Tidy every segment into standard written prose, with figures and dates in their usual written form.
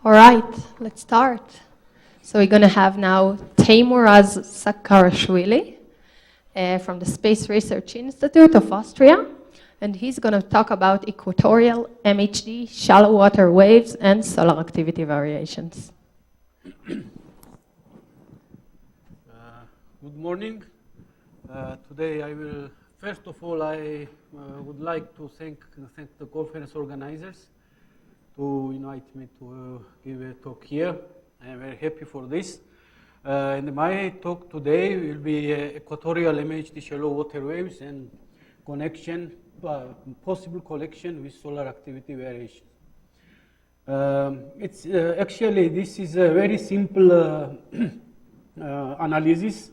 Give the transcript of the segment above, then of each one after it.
All right, let's start. So we're going to have now Teimuraz Sakarashvili from the Space Research Institute of Austria, and he's going to talk about equatorial MHD, shallow water waves, and solar activity variations. Good morning. Today I will, first of all, I would like to thank the conference organizers to invite me to give a talk here. I am very happy for this. And my talk today will be equatorial MHD shallow water waves and connection, possible connection with solar activity variation. It's actually, this is a very simple analysis,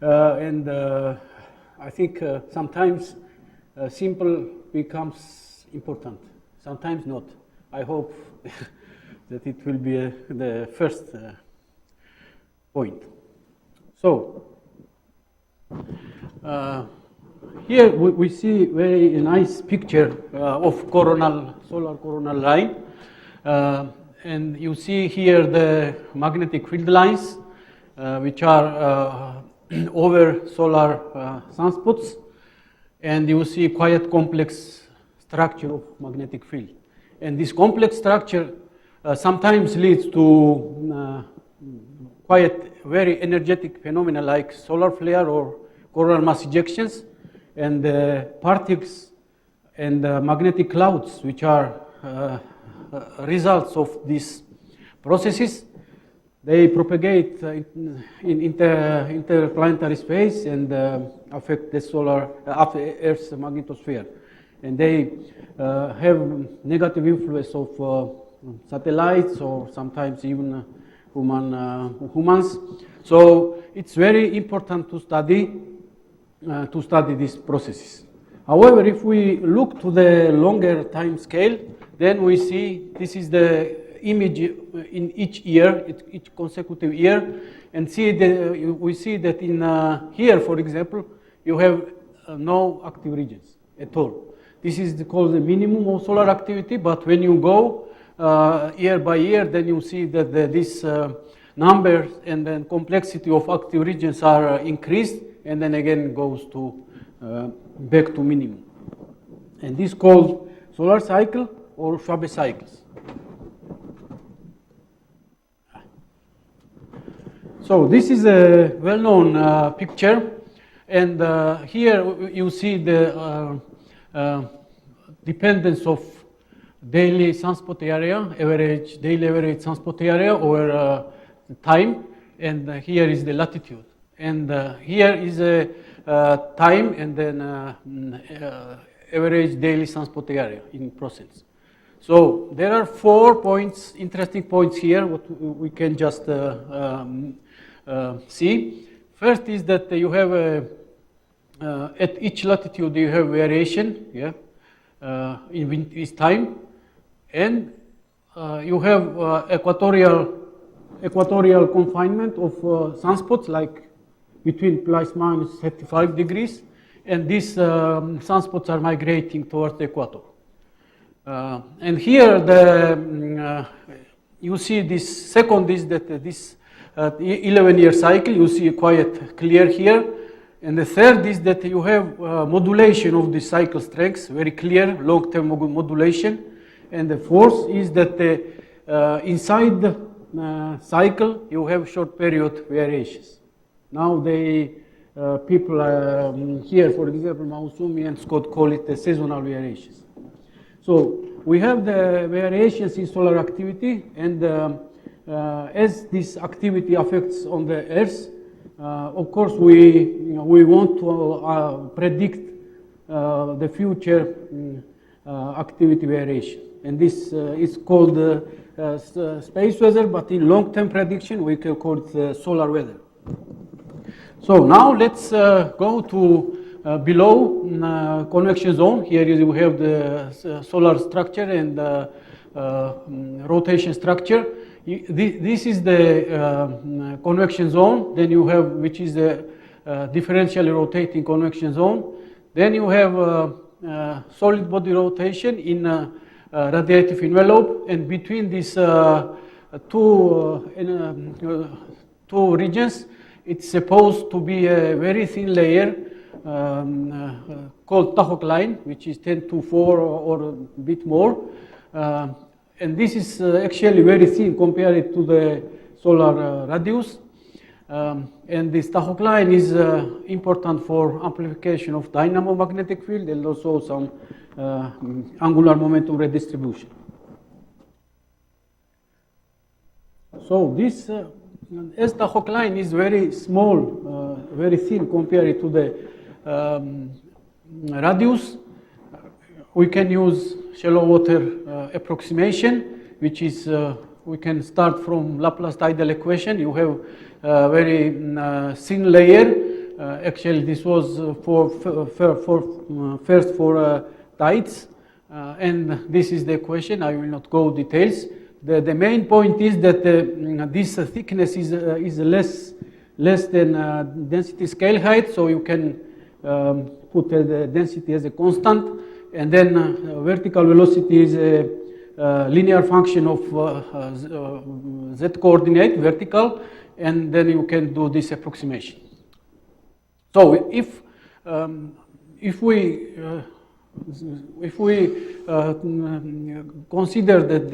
and I think sometimes simple becomes important, sometimes not. I hope that it will be the first point. So, here we see very nice picture of solar coronal line. And you see here the magnetic field lines, which are over solar sunspots. And you see quite complex structure of magnetic field. And this complex structure sometimes leads to quite very energetic phenomena like solar flare or coronal mass ejections, and particles and magnetic clouds, which are results of these processes. They propagate in interplanetary space and affect the Earth's magnetosphere. And they have negative influence of satellites or sometimes even humans. So it's very important to study these processes. However, if we look to the longer time scale, then we see this is the image in each year, each consecutive year, and we see that in here, for example, you have no active regions at all. This is called the minimum of solar activity, but when you go year by year, then you see that this numbers and then complexity of active regions are increased, and then again goes to back to minimum. And this is called solar cycle or Schwabe cycles. So this is a well-known picture, and here you see the dependence of daily sunspot area, daily average sunspot area over time, and here is the latitude. And here is a time and then average daily sunspot area in %. So there are 4 points, interesting points here, what we can just see. First is that you have at each latitude you have variation, yeah, in this time, and you have equatorial confinement of sunspots, like between plus minus 35 degrees, and these sunspots are migrating towards the equator. And here you see this second is that this 11-year cycle, you see quite clear here. And the third is that you have modulation of the cycle strengths, very clear long-term modulation. And the fourth is that inside the cycle you have short period variations. Now people here, for example, Mausumi and Scott call it the seasonal variations. So we have the variations in solar activity, and as this activity affects on the Earth, of course, we want to predict the future activity variation, and this is called space weather. But in long-term prediction, we can call it solar weather. So now let's go to below convection zone. Here you have the solar structure and rotation structure. This is the convection zone. Then you have, which is the differentially rotating convection zone. Then you have solid body rotation in radiative envelope, and between this two regions. It's supposed to be a very thin layer called tachocline, which is 10 to 4 or a bit more. And this is actually very thin compared to the solar radius. And this tachocline is important for amplification of dynamo magnetic field and also some angular momentum redistribution. So this as tachocline is very small, very thin compared to the radius, we can use shallow water approximation, which is we can start from Laplace tidal equation. You have a very thin layer. Actually, this was first for tides, and this is the equation. I will not go details. The main point is that this thickness is less than density scale height, so you can put the density as a constant, and then vertical velocity is a linear function of z coordinate, vertical, and then you can do this approximation. So if we consider that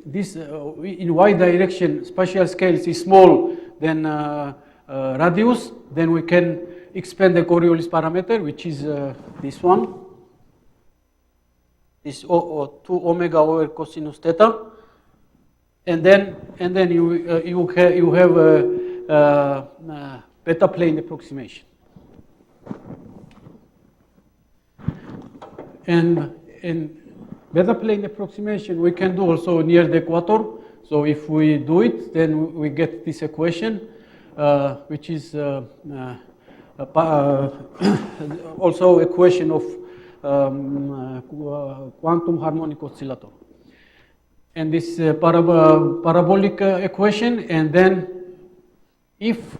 this in y direction spatial scales is small than radius, then we can expand the Coriolis parameter, which is this one, this 2 omega over cosinus theta, and then you have a beta plane approximation. And in beta plane approximation, we can do also near the equator. So if we do it, then we get this equation, which is also equation of quantum harmonic oscillator. And this parabolic equation, and then if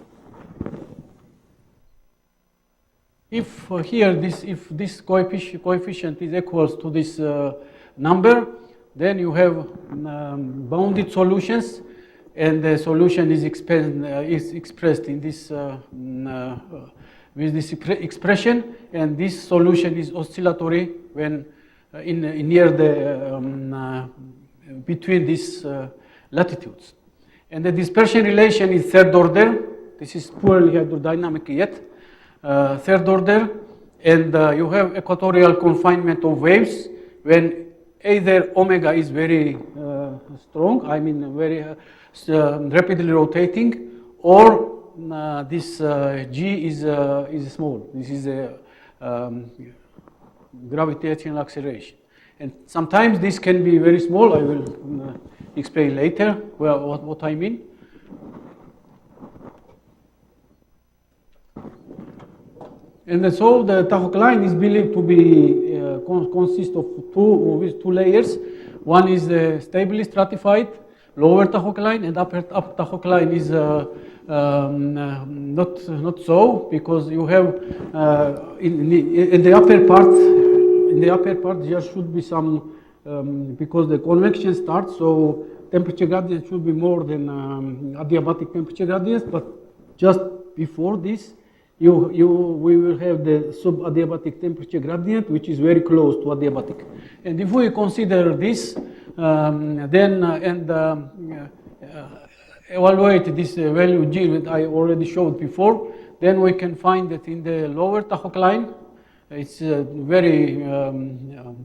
here this coefficient is equals to this number, then you have bounded solutions, and the solution is expressed in this with this expression, and this solution is oscillatory when near the between these latitudes. And the dispersion relation is third order. This is poorly hydrodynamic yet. Third order, and you have equatorial confinement of waves when either omega is very strong, I mean very rapidly rotating, or this g is small. This is a gravitational acceleration, and sometimes this can be very small. I will explain later what I mean. And so the tachocline is believed to be consist of two layers. One is stably stratified lower tachocline, and upper tachocline is not so, because you have in the upper part. In the upper part, there should be some because the convection starts, so temperature gradient should be more than adiabatic temperature gradients. But just before this, we will have the subadiabatic temperature gradient, which is very close to adiabatic. And if we consider this, evaluate this value G that I already showed before, then we can find that in the lower tachocline, it's very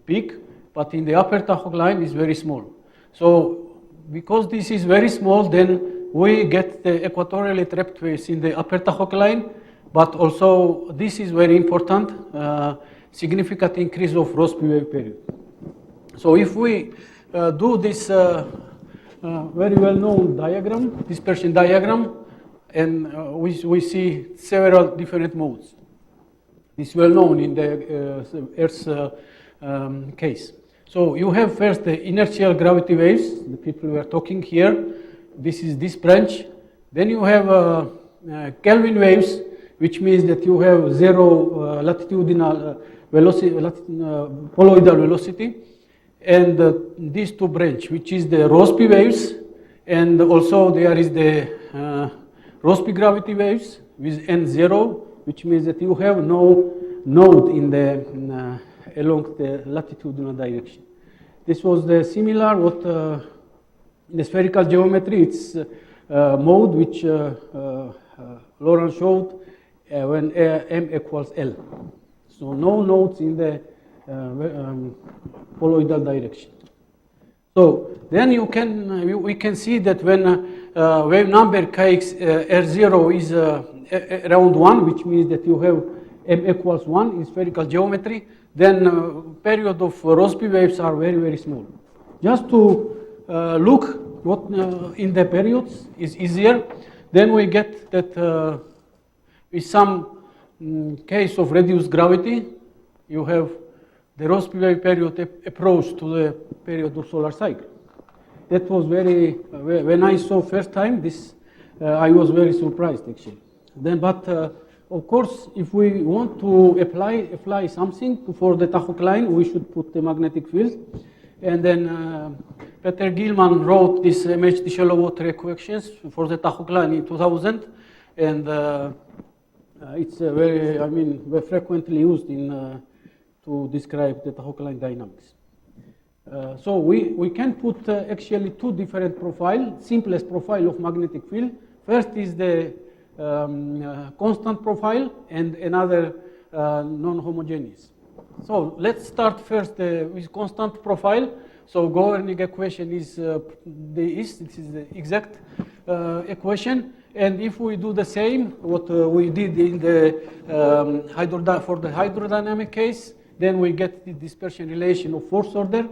big, but in the upper tachocline is very small. So because this is very small, then we get the equatorially trapped waves in the upper tachocline. But also, this is very important, significant increase of Rossby wave period. So if we do this very well-known diagram, dispersion diagram, and we see several different modes. It's well-known in the Earth's case. So you have first the inertial gravity waves, the people who are talking here. This is this branch. Then you have Kelvin waves, which means that you have zero latitudinal velocity, poloidal velocity, and these two branches, which is the Rossby waves, And also there is the Rossby gravity waves with N0, which means that you have no node in the along the latitudinal direction. This was the similar what in the spherical geometry, it's mode which Laurent showed when m equals L. So no nodes in the poloidal direction. So then we can see that when wave number kx R0 is around 1, which means that you have m equals 1 in spherical geometry, then period of Rossby waves are very, very small. Just to look what in the periods is easier, then we get that with some case of reduced gravity, you have the Rossby wave period approach to the period of solar cycle. That was very, when I saw first time this, I was very surprised actually. Then, but of course, if we want to apply something for the tachocline, we should put the magnetic field. And then Peter Gilman wrote this MHD shallow water equations for the tachocline in 2000. And it's very, I mean, very frequently used in to describe the tachocline dynamics. So we can put actually two different profiles, simplest profile of magnetic field. First is the constant profile and another non-homogeneous. So let's start first with constant profile. So Governing equation is this is the exact equation. And if we do the same, what we did in the for the hydrodynamic case, then we get the dispersion relation of fourth order.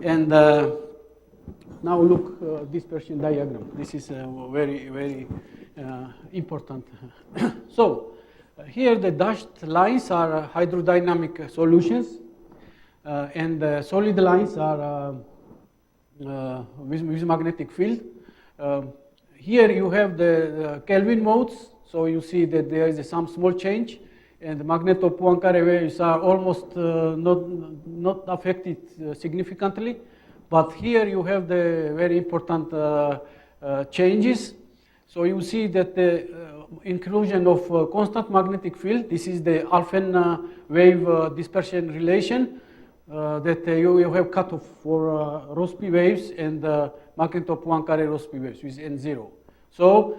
And now look dispersion diagram. This is very, very important. So here the dashed lines are hydrodynamic solutions, and the solid lines are with magnetic field. Here you have the Kelvin modes, so you see that there is some small change, and the Magneto-Poincare waves are almost not affected significantly. But here you have the very important changes. So you see that the inclusion of constant magnetic field, this is the Alphen wave dispersion relation, that you have cutoff for Rossby waves and Magneto-Poincare Rossby waves with N0. So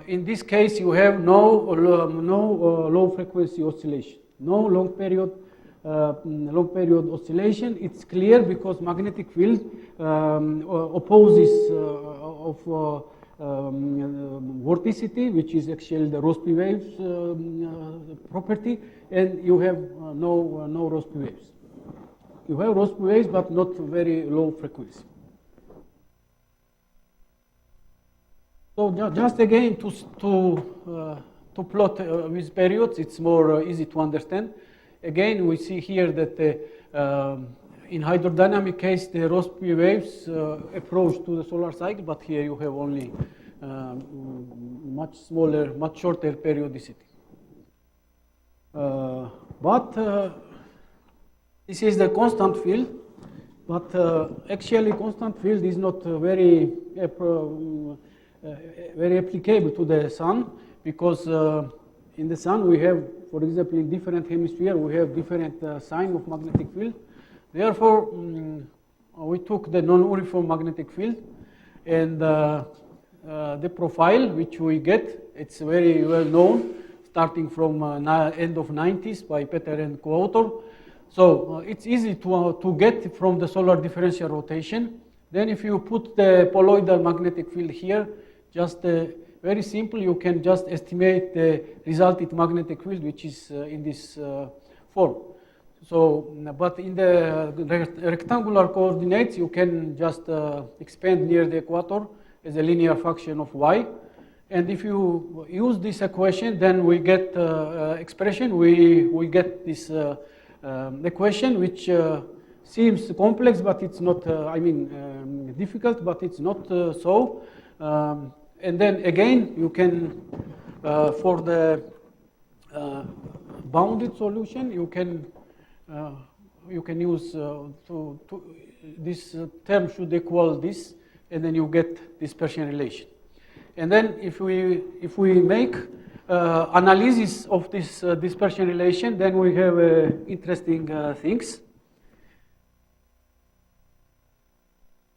in this case, you have no low frequency oscillation, no long period oscillation. It's clear because magnetic field opposes of vorticity, which is actually the Rossby waves property, and you have no Rossby waves. You have Rossby waves, but not very low frequency. So just again to plot with periods, it's more easy to understand. Again, we see here that in hydrodynamic case, the Rossby waves approach to the solar cycle, but here you have only much smaller, much shorter periodicity. But this is the constant field, but actually constant field is not very applicable to the sun, because in the sun we have, for example, in different hemispheres we have different sign of magnetic field. Therefore, we took the non-uniform magnetic field, and the profile which we get, it's very well known, starting from end of 90s by Peter and co-author. So it's easy to get from the solar differential rotation. Then if you put the poloidal magnetic field here, just very simple, you can just estimate the resultant magnetic field, which is in this form. So, but in the rectangular coordinates, you can just expand near the equator as a linear function of y. And if you use this equation, then we get expression. We get this equation, which seems complex, but it's not, difficult, but it's not so. And then again, you can, for the bounded solution, you can use this term should equal this and then you get dispersion relation. And then if we make analysis of this dispersion relation, then we have interesting things.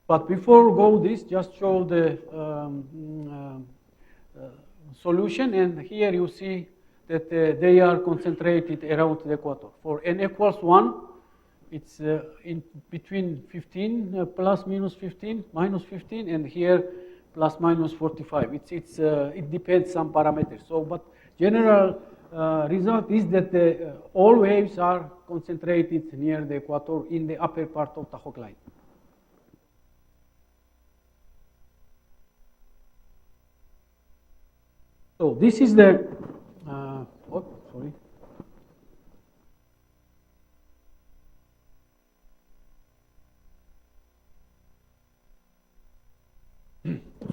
But before go this, just show the solution, and here you see that they are concentrated around the equator. For n equals 1, it's in between 15, plus minus 15, minus 15, and here plus minus 45. It depends some parameters. So, but general result is that all waves are concentrated near the equator in the upper part of the Hock line. So this is the, sorry.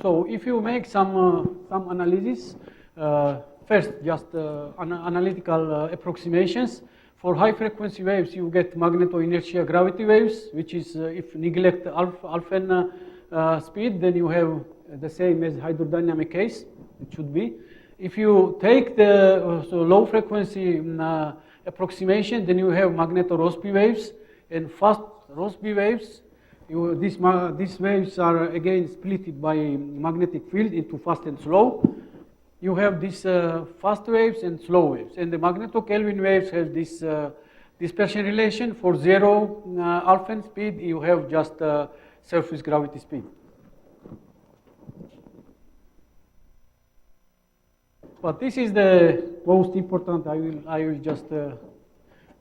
So if you make some analysis, first just analytical approximations. For high frequency waves, you get magneto-inertia gravity waves, which is if neglect alpha speed, then you have the same as hydrodynamic case. It should be. If you take the low frequency approximation, then you have magneto-Rossby waves and fast Rossby waves. These waves are again splitted by magnetic field into fast and slow. You have these fast waves and slow waves, and the magneto-Kelvin waves have this dispersion relation. For 0 alpha speed, you have just surface gravity speed. But this is the most important. I will just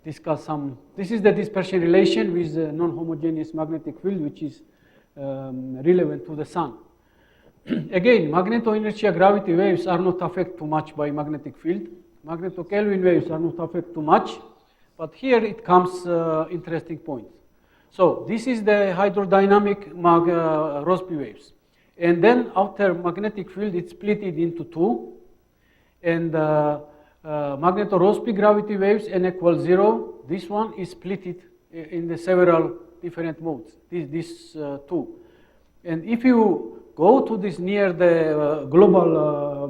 discuss some. This is the dispersion relation with non-homogeneous magnetic field, which is relevant to the sun. Again, magneto-inertia gravity waves are not affected too much by magnetic field. Magneto-Kelvin waves are not affected too much, but here it comes interesting points. So this is the hydrodynamic Rossby waves, and then after magnetic field, it's split into two. And magneto-Rossby gravity waves n equals 0. This one is split in the several different modes. These two. And if you go to this near the global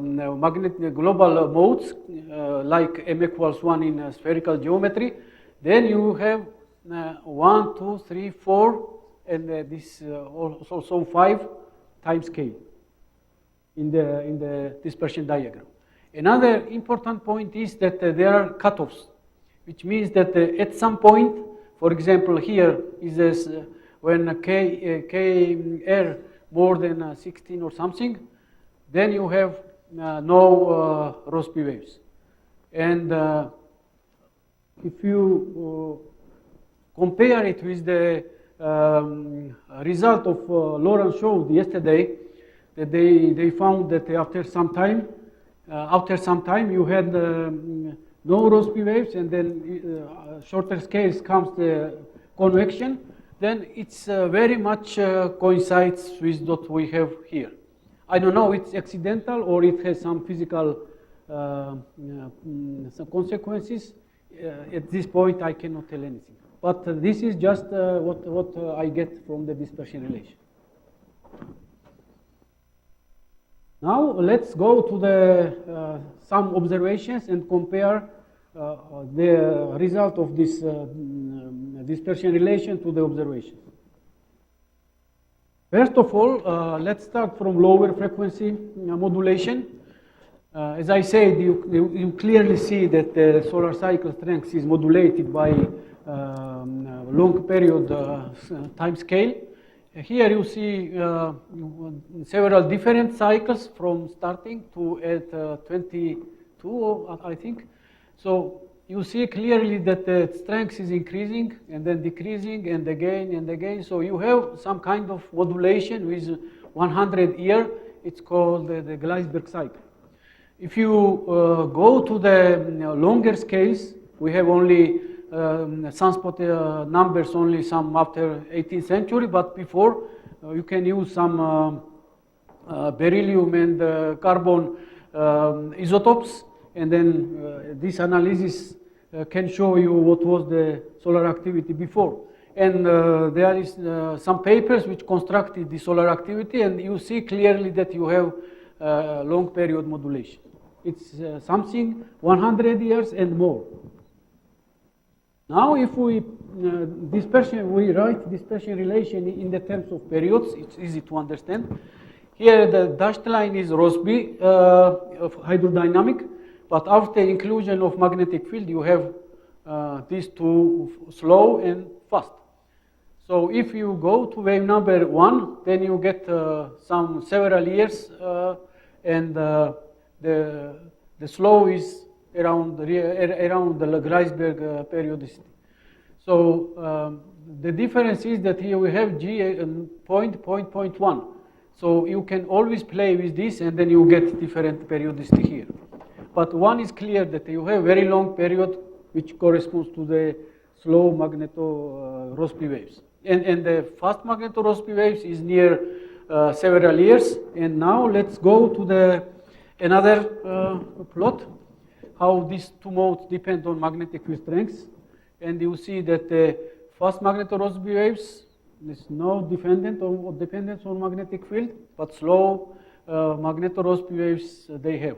global modes, like m equals 1 in spherical geometry, then you have 1, 2, 3, 4, and this also 5 time scale in the dispersion diagram. Another important point is that there are cutoffs, which means that at some point, for example, here is this, when KR more than 16 or something, then you have no Rossby waves. And if you compare it with the result of Lawrence showed yesterday, that they found that after some time you had no Rossby waves, and then shorter scales comes the convection, then it's very much coincides with what we have here. I don't know, it's accidental or it has some physical some consequences. At this point, I cannot tell anything. But this is just what I get from the dispersion relation. Now let's go to the some observations and compare the result of this dispersion relation to the observations. First of all, let's start from lower frequency modulation. As I said, you clearly see that the solar cycle strength is modulated by long period time scale. Here you see several different cycles from starting to at 22, I think. So you see clearly that the strength is increasing and then decreasing and again and again. So you have some kind of modulation with 100 year. It's called the Gleisberg cycle. If you go to the longer scales, we have only sunspot numbers, only some after 18th century, but before you can use some beryllium and carbon isotopes, and then this analysis can show you what was the solar activity before. And there is some papers which constructed the solar activity, and you see clearly that you have long period modulation. It's something 100 years and more. Now, if we we write dispersion relation in the terms of periods, it's easy to understand. Here, the dashed line is Rossby of hydrodynamic, but after inclusion of magnetic field, you have these two, slow and fast. So if you go to wave number 1, then you get some several years, and the slow is around the Gleisberg periodicity. So the difference is that here we have G and point 1. So you can always play with this, and then you get different periodicity here. But one is clear that you have very long period, which corresponds to the slow magneto-Rossby waves. And the fast magneto-Rossby waves is near several years. And now let's go to another plot, how these two modes depend on magnetic field strengths. And you see that the fast magneto-Rossby waves, there's no dependence on magnetic field, but slow magneto-Rossby waves they have.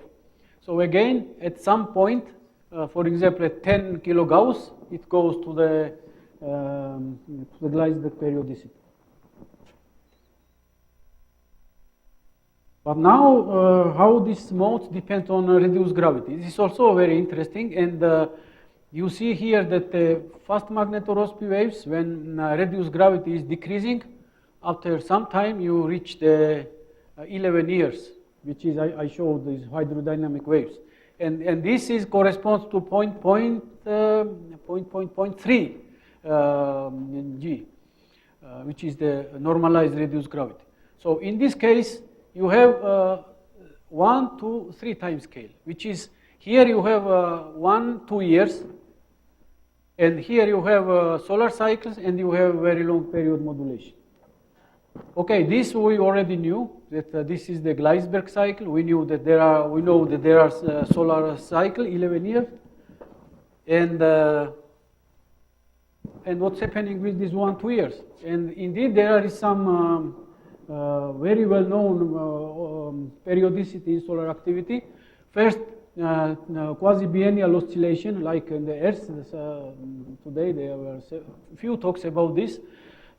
So again, at some point, for example, at 10 kilogauss, it goes to the Gleisberg periodicity. But now, how these modes depend on reduced gravity. This is also very interesting, and you see here that the fast magneto-Rossby waves, when reduced gravity is decreasing, after some time you reach the 11 years, which is, I showed these hydrodynamic waves. And this corresponds to 0.3 G, which is the normalized reduced gravity. So in this case, you have 1 to 3 time scale, which is, here you have 1-2 years, and here you have solar cycles, and you have very long period modulation. Okay, this we already knew, that this is the Gleisberg cycle. We know that there are solar cycle, 11 years, and what's happening with these 1-2 years. And indeed, there is some very well-known periodicity in solar activity. First, quasi-biennial oscillation, like in the Earth. Today there were a few talks about this.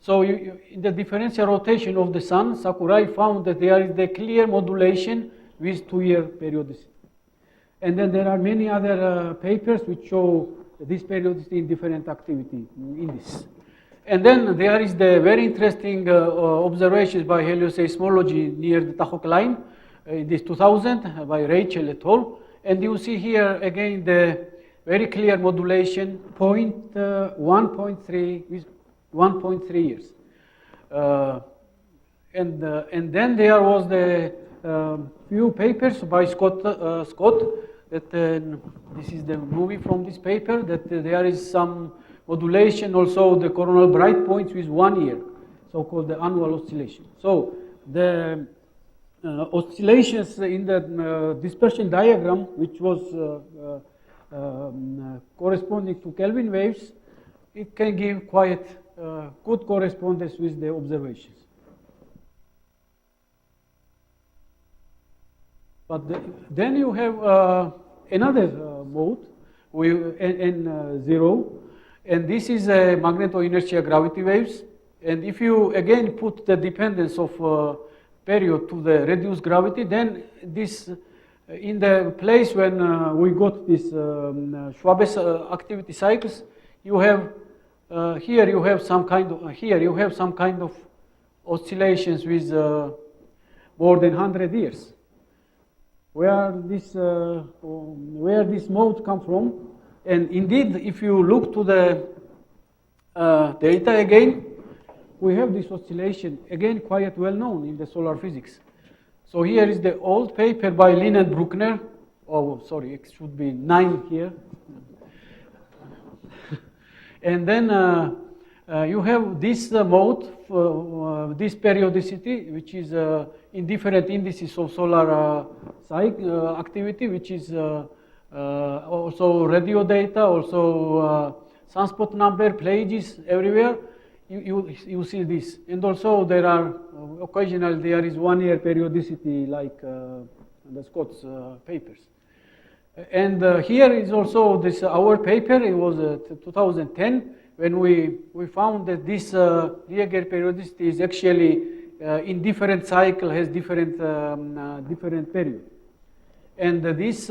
So in the differential rotation of the Sun, Sakurai found that there is the clear modulation with 2-year periodicity. And then there are many other papers which show this periodicity in different activity in this. And then there is the very interesting observations by helioseismology near the Tahoe line in this 2000 by Rachel et al. And you see here again the very clear modulation, 1.3 with 1.3 years. And then there was the few papers by Scott that this is the movie from this paper, that there is some modulation also the coronal bright points with 1 year, so-called the annual oscillation. So the oscillations in the dispersion diagram, which was corresponding to Kelvin waves, it can give quite good correspondence with the observations. But then you have another mode, N0, and this is a magneto-inertia gravity waves. And if you again put the dependence of period to the reduced gravity, then this, in the place when we got this Schwabe's activity cycles, you have here you have some kind of oscillations with more than 100 years. Where this mode come from? And indeed, if you look to the data again, we have this oscillation, again, quite well known in the solar physics. So here is the old paper by Lin and Bruckner. Oh, sorry, it should be 9 here. And then you have this mode, this periodicity, which is in different indices of solar activity, which is also radio data, also sunspot number, Pleiades everywhere. you see this. And also there are, occasionally there is 1 year periodicity like the Scott's papers. And here is also this our paper. It was 2010 when we found that this Rieger periodicity is actually in different cycle has different period. And this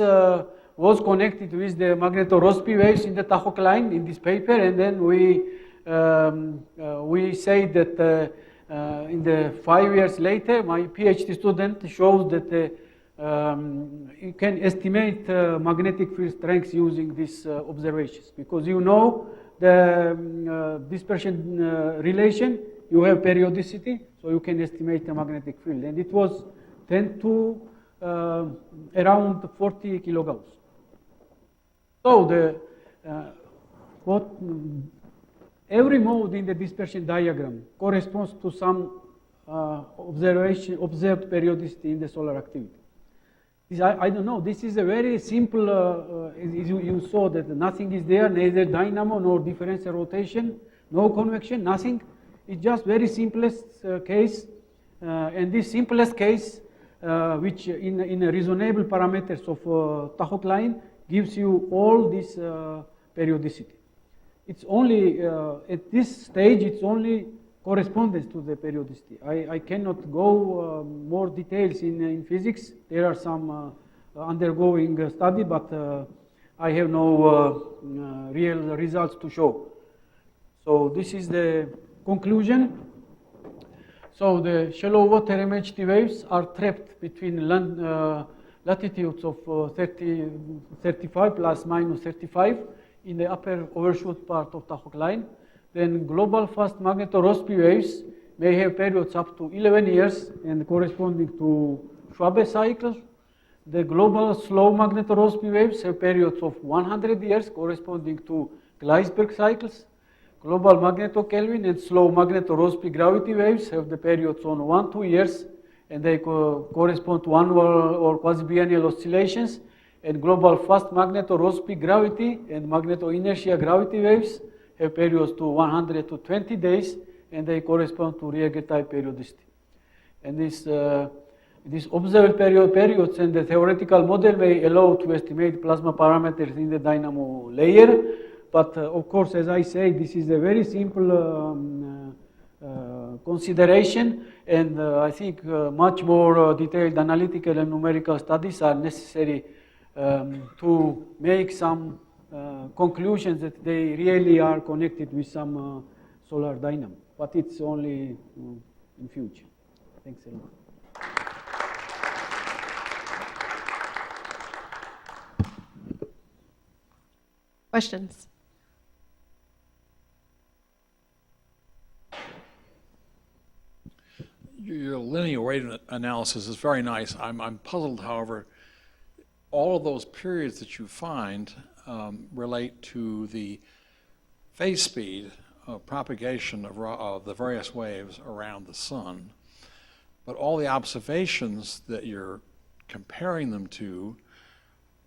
was connected with the magneto-Rossby waves in the Tahoe line in this paper, and then we say that in the 5 years later, my PhD student shows that you can estimate magnetic field strength using these observations, because you know the dispersion relation, you have periodicity, so you can estimate the magnetic field. And it was 10 to around 40 kilogauss. So every mode in the dispersion diagram corresponds to some observed periodicity in the solar activity. I don't know, this is a very simple, you saw that nothing is there, neither dynamo nor differential rotation, no convection, nothing. It's just very simplest case, and this simplest case, which in a reasonable parameters of Tahoe line, gives you all this periodicity. It's only, at this stage, it's only correspondence to the periodicity. I cannot go more details in physics. There are some undergoing study, but I have no real results to show. So this is the conclusion. So the shallow water MHD waves are trapped between latitudes of 35 plus minus 35 in the upper overshoot part of Tahoe line. Then global fast magneto-Rossby waves may have periods up to 11 years and corresponding to Schwabe cycles. The global slow magneto-Rossby waves have periods of 100 years corresponding to Gleisberg cycles. Global magneto-Kelvin and slow magneto-Rossby gravity waves have the periods on 1-2 years, and they correspond to annual or quasi-biennial oscillations. And global fast magneto-Rossby gravity and magneto-inertia gravity waves have periods to 100 to 20 days, and they correspond to Rieger type periodicity. And this observed periods and the theoretical model may allow to estimate plasma parameters in the dynamo layer. But of course, as I say, this is a very simple consideration, and I think much more detailed analytical and numerical studies are necessary to make some conclusions that they really are connected with some solar dynamo. But it's only in future. Thanks a lot. Questions? Your linear weight analysis is very nice. I'm puzzled, however, all of those periods that you find relate to the phase speed of propagation of the various waves around the sun. But all the observations that you're comparing them to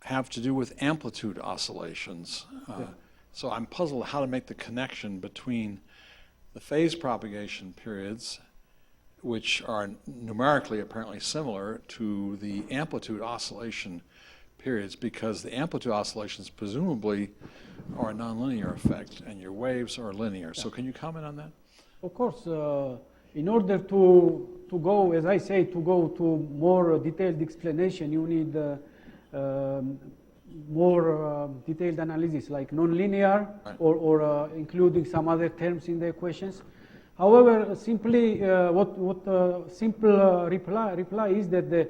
have to do with amplitude oscillations. So I'm puzzled how to make the connection between the phase propagation periods, which are numerically apparently similar, to the amplitude oscillation periods, because the amplitude oscillations presumably are a nonlinear effect and your waves are linear. So can you comment on that? Of course, in order to go, as I say, to go to more detailed explanation, you need more detailed analysis, like nonlinear, right, or including some other terms in the equations. However, simply what simple reply is that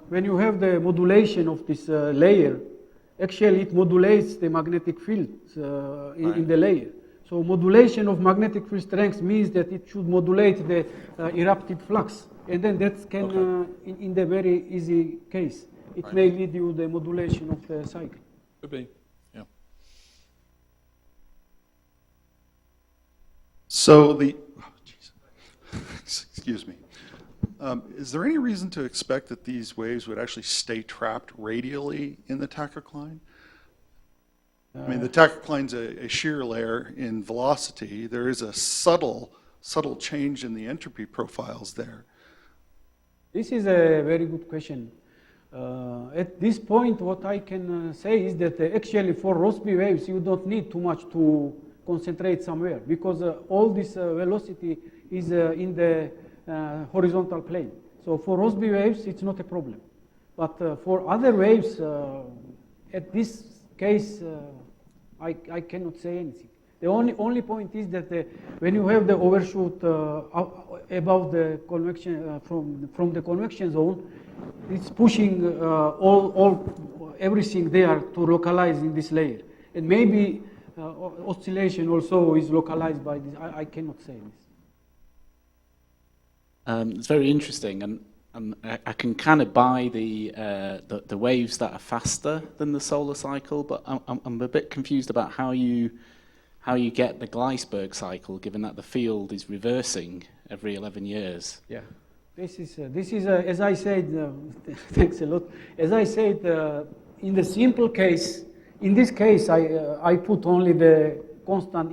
when you have the modulation of this layer, actually it modulates the magnetic field in the layer. So modulation of magnetic field strength means that it should modulate the eruptive flux, and then that can, in the very easy case, it may lead you the modulation of the cycle. Could be, yeah. So excuse me. Is there any reason to expect that these waves would actually stay trapped radially in the tachocline? I mean, the tachocline's a shear layer in velocity. There is a subtle change in the entropy profiles there. This is a very good question. At this point, what I can say is that actually for Rossby waves, you don't need too much to concentrate somewhere, because all this velocity is in the horizontal plane. So for Rossby waves, it's not a problem. But for other waves, at this case, I cannot say anything. The only point is that when you have the overshoot above the convection from the convection zone, it's pushing everything there to localize in this layer, and maybe oscillation also is localized by this. I cannot say this. It's very interesting, and I can kind of buy the waves that are faster than the solar cycle, but I'm a bit confused about how you get the Gleisberg cycle, given that the field is reversing every 11 years. Yeah, this is as I said. Thanks a lot. As I said, in the simple case, in this case, I put only the constant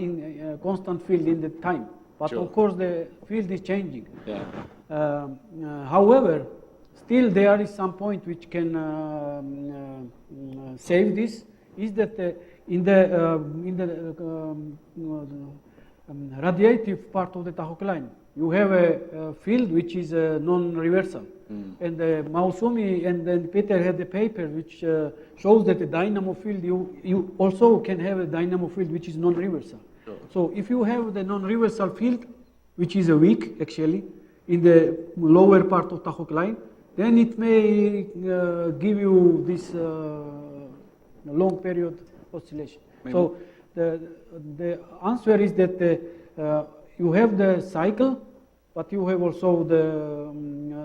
field in the time, but Sure. Of course the field is changing. Yeah. However, still there is some point which can save this. Is that in the radiative part of the tachocline, you have a field which is non-reversal. And Mausumi and then Peter had a paper which shows that the dynamo field, you also can have a dynamo field which is non-reversal. Sure. So if you have the non-reversal field, which is a weak actually, in the lower part of tachocline, then it may give you this long period oscillation. Maybe. So the answer is that you have the cycle, but you have also the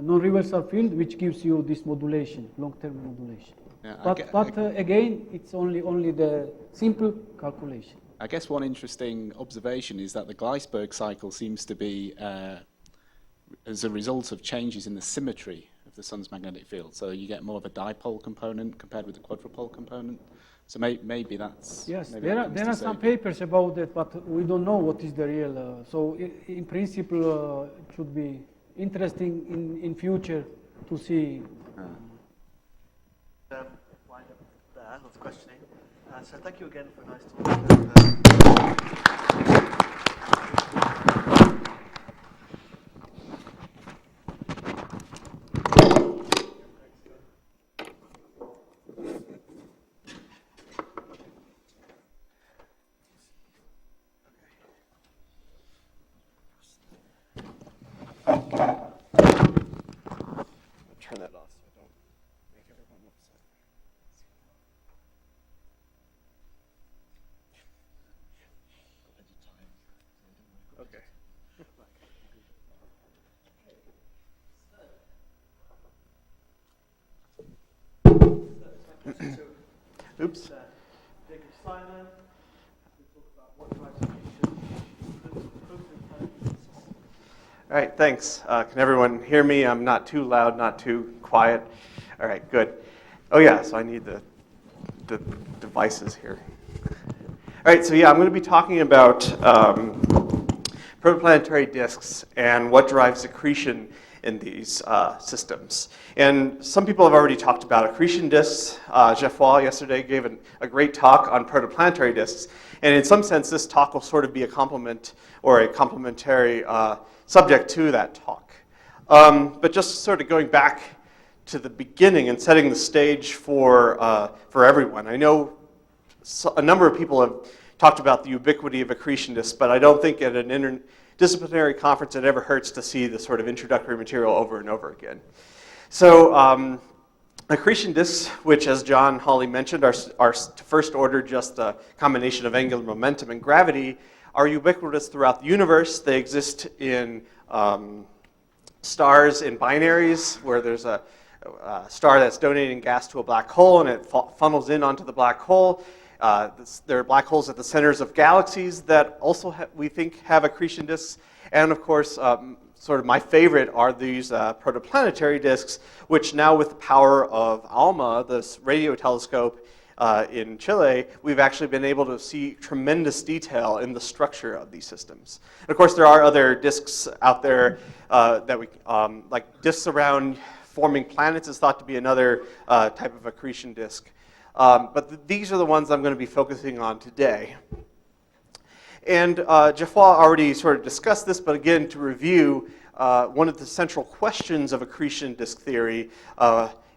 non-reversal field, which gives you this modulation, long-term modulation. Yeah, But again, it's only the simple calculation. I guess one interesting observation is that the Gleisberg cycle seems to be as a result of changes in the symmetry of the sun's magnetic field. So you get more of a dipole component compared with the quadrupole component. So maybe that's... Yes, maybe there are some papers about that, but we don't know what is the real... so in principle, it should be interesting in future to see. Wind up there, lots of questioning. So thank you again for a nice talk. Turn that off so I don't make everyone upset. Okay. Oops. Jacob Simon. We talk about what drives emission. All right, thanks. Can everyone hear me? I'm not too loud, not too quiet. All right, good. Oh yeah, so I need the devices here. All right, so yeah, I'm going to be talking about protoplanetary disks and what drives accretion in these systems. And some people have already talked about accretion disks. Geoffroy yesterday gave a great talk on protoplanetary disks. And in some sense, this talk will sort of be a complement or a complementary subject to that talk. But just sort of going back to the beginning and setting the stage for everyone. I know a number of people have talked about the ubiquity of accretion disks, but I don't think at an interdisciplinary conference it ever hurts to see the sort of introductory material over and over again. So accretion disks, which as John Hawley mentioned, are first order just a combination of angular momentum and gravity, are ubiquitous throughout the universe. They exist in stars in binaries where there's a star that's donating gas to a black hole and it funnels in onto the black hole. There are black holes at the centers of galaxies that also we think have accretion disks. And of course, sort of my favorite are these protoplanetary disks, which now with the power of ALMA, this radio telescope, in Chile, we've actually been able to see tremendous detail in the structure of these systems. And of course, there are other disks out there that we, like disks around forming planets is thought to be another type of accretion disk. But these are the ones I'm going to be focusing on today. And Geoffroy already sort of discussed this, but again, to review, one of the central questions of accretion disk theory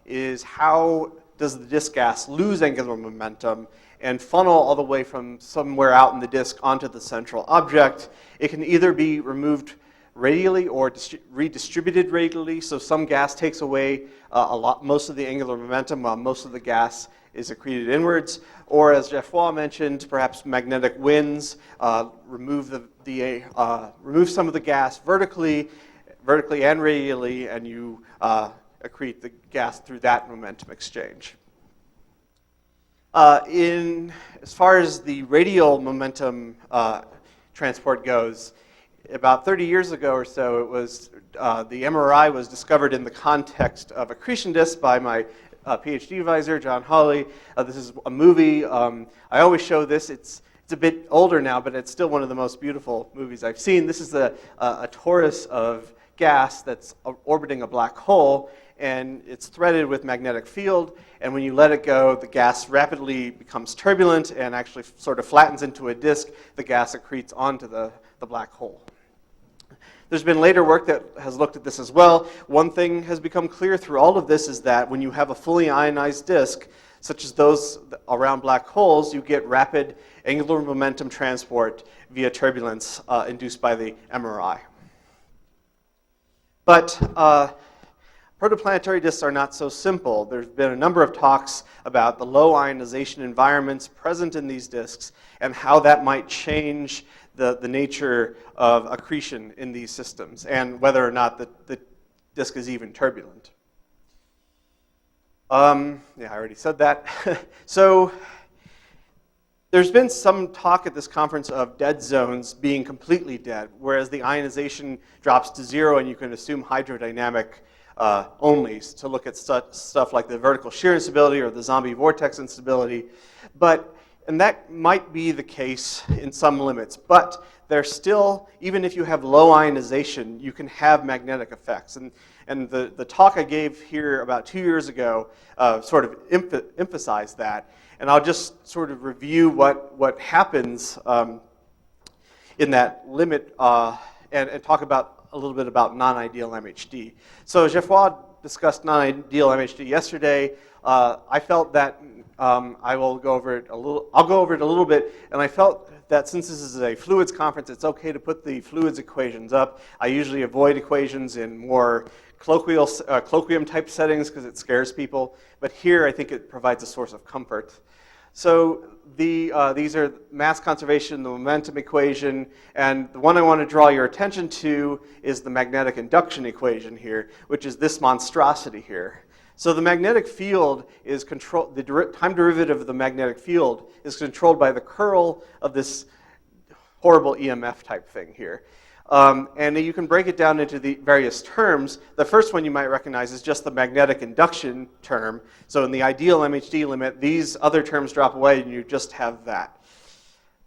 is how does the disk gas lose angular momentum and funnel all the way from somewhere out in the disk onto the central object. It can either be removed radially or redistributed radially, so some gas takes away most of the angular momentum while most of the gas is accreted inwards, or as Geoffroy mentioned, perhaps magnetic winds remove remove some of the gas vertically and radially, and you accrete the gas through that momentum exchange. As far as the radial momentum transport goes, about 30 years ago or so, it was the MRI was discovered in the context of accretion disks by my PhD advisor, John Hawley. This is a movie. I always show this. It's a bit older now, but it's still one of the most beautiful movies I've seen. This is a torus of gas that's orbiting a black hole, and it's threaded with magnetic field, and when you let it go, the gas rapidly becomes turbulent and actually sort of flattens into a disk. The gas accretes onto the black hole. There's been later work that has looked at this as well. One thing has become clear through all of this is that when you have a fully ionized disk, such as those around black holes, you get rapid angular momentum transport via turbulence induced by the MRI. But protoplanetary disks are not so simple. There's been a number of talks about the low ionization environments present in these disks and how that might change the nature of accretion in these systems and whether or not the disk is even turbulent. Yeah, I already said that. So there's been some talk at this conference of dead zones being completely dead, whereas the ionization drops to zero and you can assume hydrodynamic only to look at stuff like the vertical shear instability or the zombie vortex instability. And that might be the case in some limits, but there's still, even if you have low ionization, you can have magnetic effects. And the talk I gave here about 2 years ago sort of emphasized that. And I'll just sort of review what happens in that limit and talk about a little bit about non-ideal MHD. So Geoffroy discussed non-ideal MHD yesterday. I felt that I'll go over it a little bit, and I felt that since this is a fluids conference, it's okay to put the fluids equations up. I usually avoid equations in more colloquium type settings because it scares people, but here I think it provides a source of comfort. So these are mass conservation, the momentum equation, and the one I want to draw your attention to is the magnetic induction equation here, which is this monstrosity here. So the magnetic field is controlled, the time derivative of the magnetic field is controlled by the curl of this horrible EMF type thing here. And you can break it down into the various terms. The first one you might recognize is just the magnetic induction term. So in the ideal MHD limit, these other terms drop away and you just have that.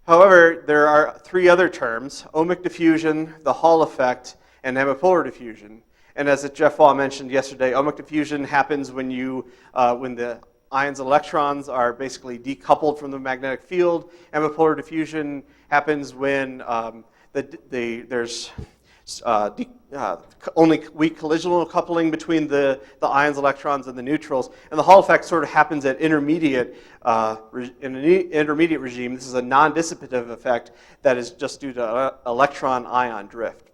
However, there are three other terms: ohmic diffusion, the Hall effect, and ambipolar diffusion. And as Geoffroy mentioned yesterday, ohmic diffusion happens when the ions and electrons are basically decoupled from the magnetic field. Ambipolar diffusion happens when there's only weak collisional coupling between the ions, electrons, and the neutrals. And the Hall effect sort of happens at in an intermediate regime. This is a non-dissipative effect that is just due to electron-ion drift.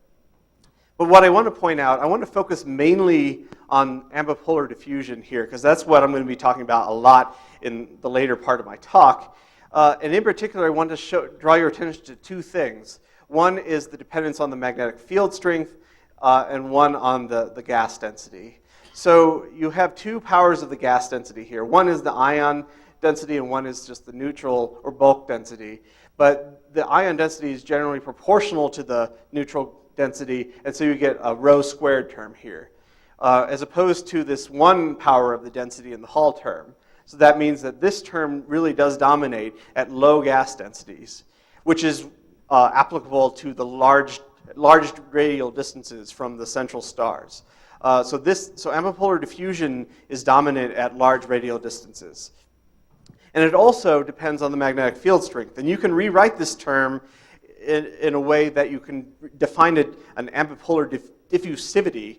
But what I want to point out, I want to focus mainly on ambipolar diffusion here, because that's what I'm going to be talking about a lot in the later part of my talk. And in particular, I want to draw your attention to two things. One is the dependence on the magnetic field strength, and one on the gas density. So you have two powers of the gas density here. One is the ion density, and one is just the neutral or bulk density. But the ion density is generally proportional to the neutral density, and so you get a rho squared term here, as opposed to this one power of the density in the Hall term. So that means that this term really does dominate at low gas densities, which is applicable to the large radial distances from the central stars. So ambipolar diffusion is dominant at large radial distances. And it also depends on the magnetic field strength. And you can rewrite this term in a way that you can define it an ambipolar diffusivity.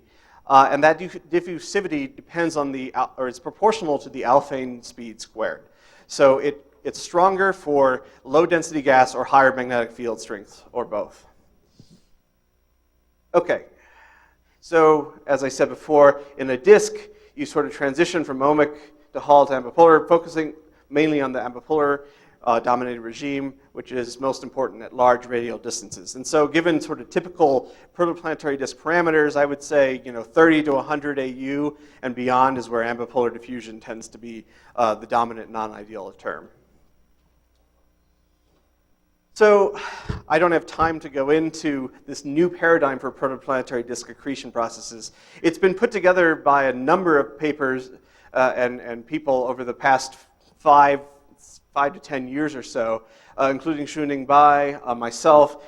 And that diffusivity depends on or it's proportional to the alphane speed squared. So it's stronger for low density gas or higher magnetic field strength, or both. Okay, so as I said before, in a disk, you sort of transition from ohmic to Hall to ambipolar, focusing mainly on the ambipolar dominated regime, which is most important at large radial distances. And so given sort of typical protoplanetary disk parameters, I would say 30 to 100 AU and beyond is where ambipolar diffusion tends to be the dominant non-ideal term. So I don't have time to go into this new paradigm for protoplanetary disk accretion processes. It's been put together by a number of papers and people over the past 5 to 10 years or so, including Shuning Bai, myself,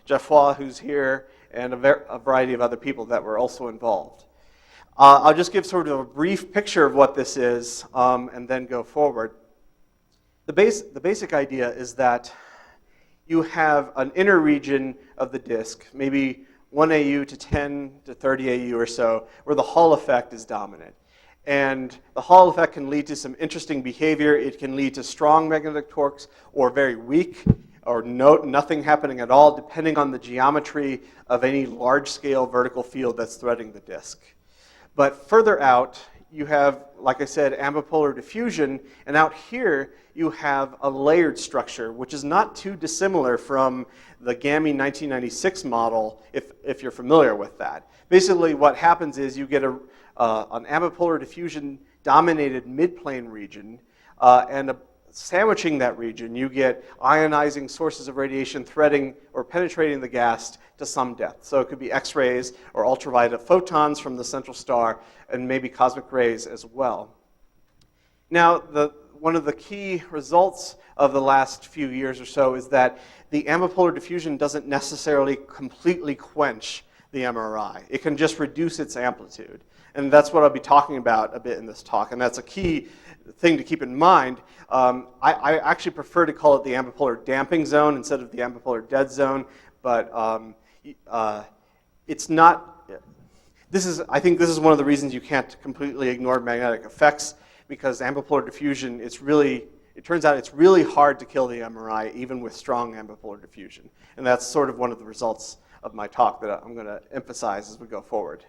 Jeff Hua, who's here, and a variety of other people that were also involved. I'll just give sort of a brief picture of what this is and then go forward. The basic idea is that you have an inner region of the disk, maybe 1 AU to 10 to 30 AU or so, where the Hall effect is dominant. And the Hall effect can lead to some interesting behavior. It can lead to strong magnetic torques or very weak or nothing happening at all, depending on the geometry of any large-scale vertical field that's threading the disk. But further out, you have, like I said, ambipolar diffusion, and out here you have a layered structure, which is not too dissimilar from the GAMI 1996 model, if you're familiar with that. Basically, what happens is you get an ambipolar diffusion dominated midplane region, and sandwiching that region, you get ionizing sources of radiation threading or penetrating the gas to some depth. So it could be X-rays or ultraviolet photons from the central star, and maybe cosmic rays as well. Now, one of the key results of the last few years or so is that the ambipolar diffusion doesn't necessarily completely quench the MRI. It can just reduce its amplitude. And that's what I'll be talking about a bit in this talk, and that's a key thing to keep in mind. I actually prefer to call it the ambipolar damping zone instead of the ambipolar dead zone, but it's not. I think this is one of the reasons you can't completely ignore magnetic effects, because ambipolar diffusion, it turns out it's really hard to kill the MRI even with strong ambipolar diffusion. And that's sort of one of the results of my talk that I'm going to emphasize as we go forward.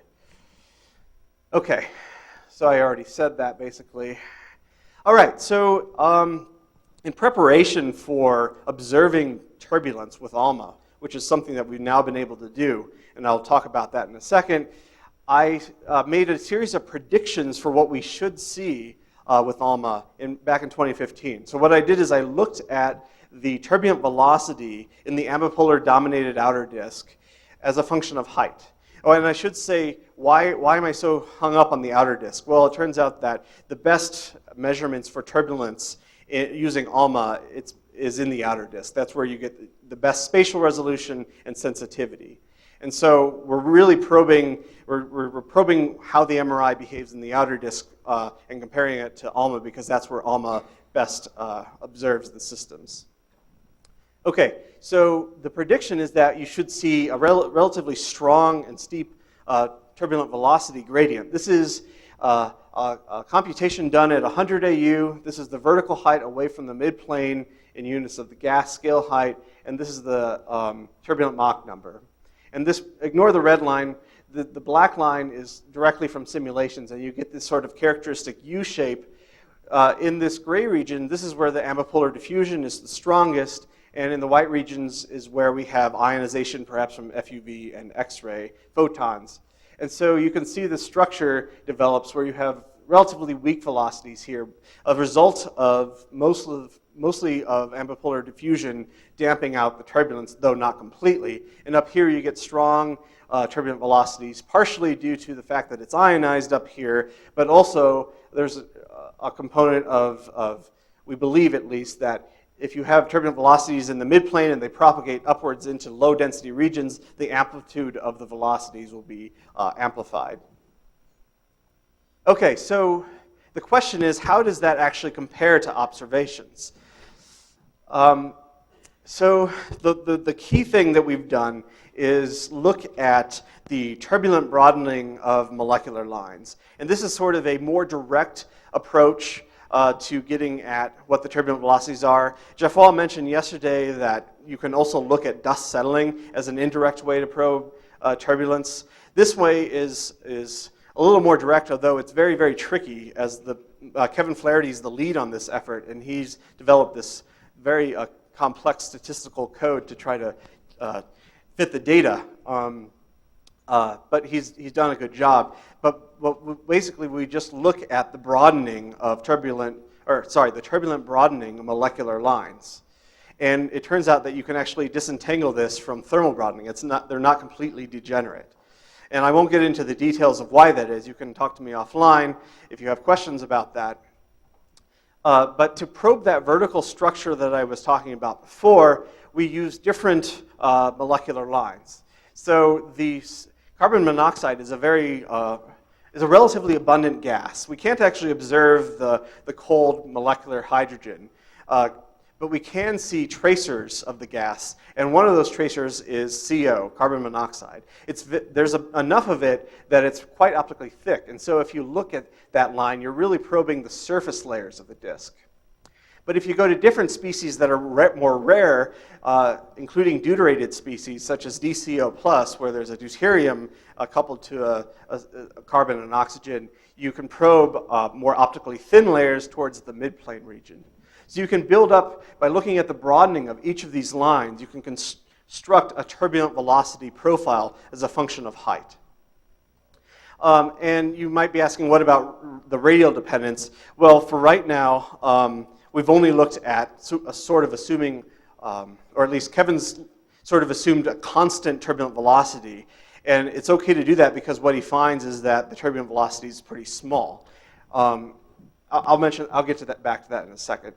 Okay, so I already said that basically. All right, so in preparation for observing turbulence with ALMA, which is something that we've now been able to do, and I'll talk about that in a second, I made a series of predictions for what we should see with ALMA back in 2015. So what I did is I looked at the turbulent velocity in the ambipolar dominated outer disk as a function of height. Oh, and I should say, why am I so hung up on the outer disk? Well, it turns out that the best measurements for turbulence using ALMA is in the outer disk. That's where you get the best spatial resolution and sensitivity. And so we're really probing, we're probing how the MRI behaves in the outer disk and comparing it to ALMA, because that's where ALMA best observes the systems. Okay, so the prediction is that you should see a relatively strong and steep turbulent velocity gradient. This is a computation done at 100 AU. This is the vertical height away from the midplane in units of the gas scale height, and this is the turbulent Mach number. And this, ignore the red line, the black line is directly from simulations, and you get this sort of characteristic U shape. In this gray region, this is where the ambipolar diffusion is the strongest, and in the white regions is where we have ionization, perhaps from FUV and X-ray photons. And so you can see the structure develops where you have relatively weak velocities here, a result of mostly of ambipolar diffusion damping out the turbulence, though not completely. And up here you get strong turbulent velocities, partially due to the fact that it's ionized up here, but also there's a component of, we believe at least, that if you have turbulent velocities in the midplane and they propagate upwards into low density regions, the amplitude of the velocities will be amplified. Okay, so the question is, how does that actually compare to observations? So the key thing that we've done is look at the turbulent broadening of molecular lines. And this is sort of a more direct approach to getting at what the turbulent velocities are. Geoffroy mentioned yesterday that you can also look at dust settling as an indirect way to probe turbulence. This way is a little more direct, although it's very, very tricky, as Kevin Flaherty is the lead on this effort, and he's developed this very complex statistical code to try to fit the data. But he's done a good job. But basically, we just look at the broadening of the turbulent broadening of molecular lines. And it turns out that you can actually disentangle this from thermal broadening. They're not completely degenerate. And I won't get into the details of why that is. You can talk to me offline if you have questions about that. But to probe that vertical structure that I was talking about before, we use different molecular lines. So the carbon monoxide is a relatively abundant gas. We can't actually observe the cold molecular hydrogen, but we can see tracers of the gas, and one of those tracers is CO, carbon monoxide. There's enough of it that it's quite optically thick, and so if you look at that line, you're really probing the surface layers of the disk. But if you go to different species that are more rare, including deuterated species, such as DCO+, where there's a deuterium coupled to a carbon and oxygen, you can probe more optically thin layers towards the midplane region. So you can build up, by looking at the broadening of each of these lines, you can construct a turbulent velocity profile as a function of height. And you might be asking, what about the radial dependence? Well, for right now, we've only looked at a sort of assuming, or at least Kevin's sort of assumed a constant turbulent velocity. And it's okay to do that because what he finds is that the turbulent velocity is pretty small. I'll get to that, back to that in a second.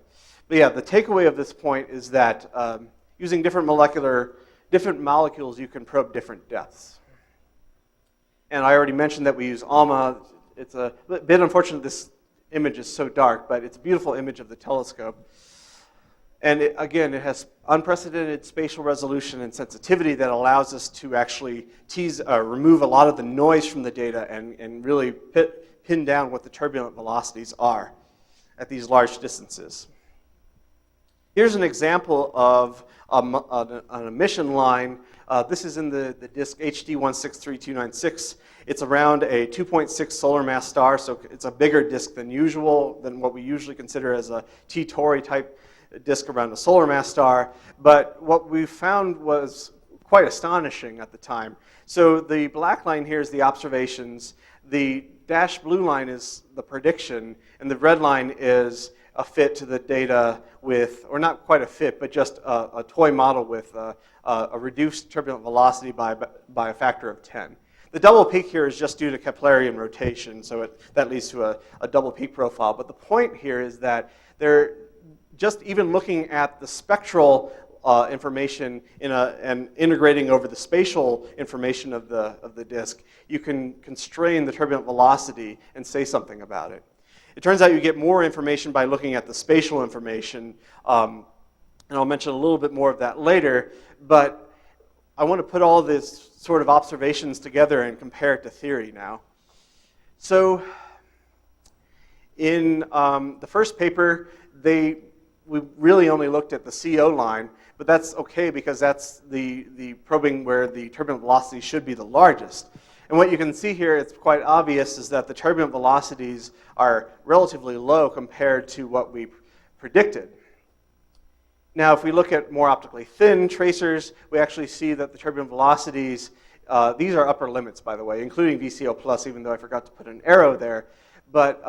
But yeah, the takeaway of this point is that using different molecules, you can probe different depths. And I already mentioned that we use ALMA. It's a bit unfortunate this image is so dark, but it's a beautiful image of the telescope. And again, it has unprecedented spatial resolution and sensitivity that allows us to actually remove a lot of the noise from the data and really pin down what the turbulent velocities are at these large distances. Here's an example of an emission line. This is in the disk HD 163296. It's around a 2.6 solar mass star, so it's a bigger disk than usual, than what we usually consider as a T Tauri type disk around a solar mass star. But what we found was quite astonishing at the time. So the black line here is the observations. The dashed blue line is the prediction, and the red line is a fit to the data with, or not quite a fit, but just a toy model with a reduced turbulent velocity by a factor of 10. The double peak here is just due to Keplerian rotation, so that leads to a double peak profile. But the point here is that they're just even looking at the spectral information and integrating over the spatial information of the disk, you can constrain the turbulent velocity and say something about it. It turns out you get more information by looking at the spatial information, and I'll mention a little bit more of that later, but I want to put all this sort of observations together and compare it to theory now. So in the first paper, we really only looked at the CO line, but that's okay because that's the probing where the turbulent velocity should be the largest. And what you can see here, it's quite obvious, is that the turbulent velocities are relatively low compared to what we predicted. Now, if we look at more optically thin tracers, we actually see that the turbulent velocities, these are upper limits, by the way, including VCO+, even though I forgot to put an arrow there. But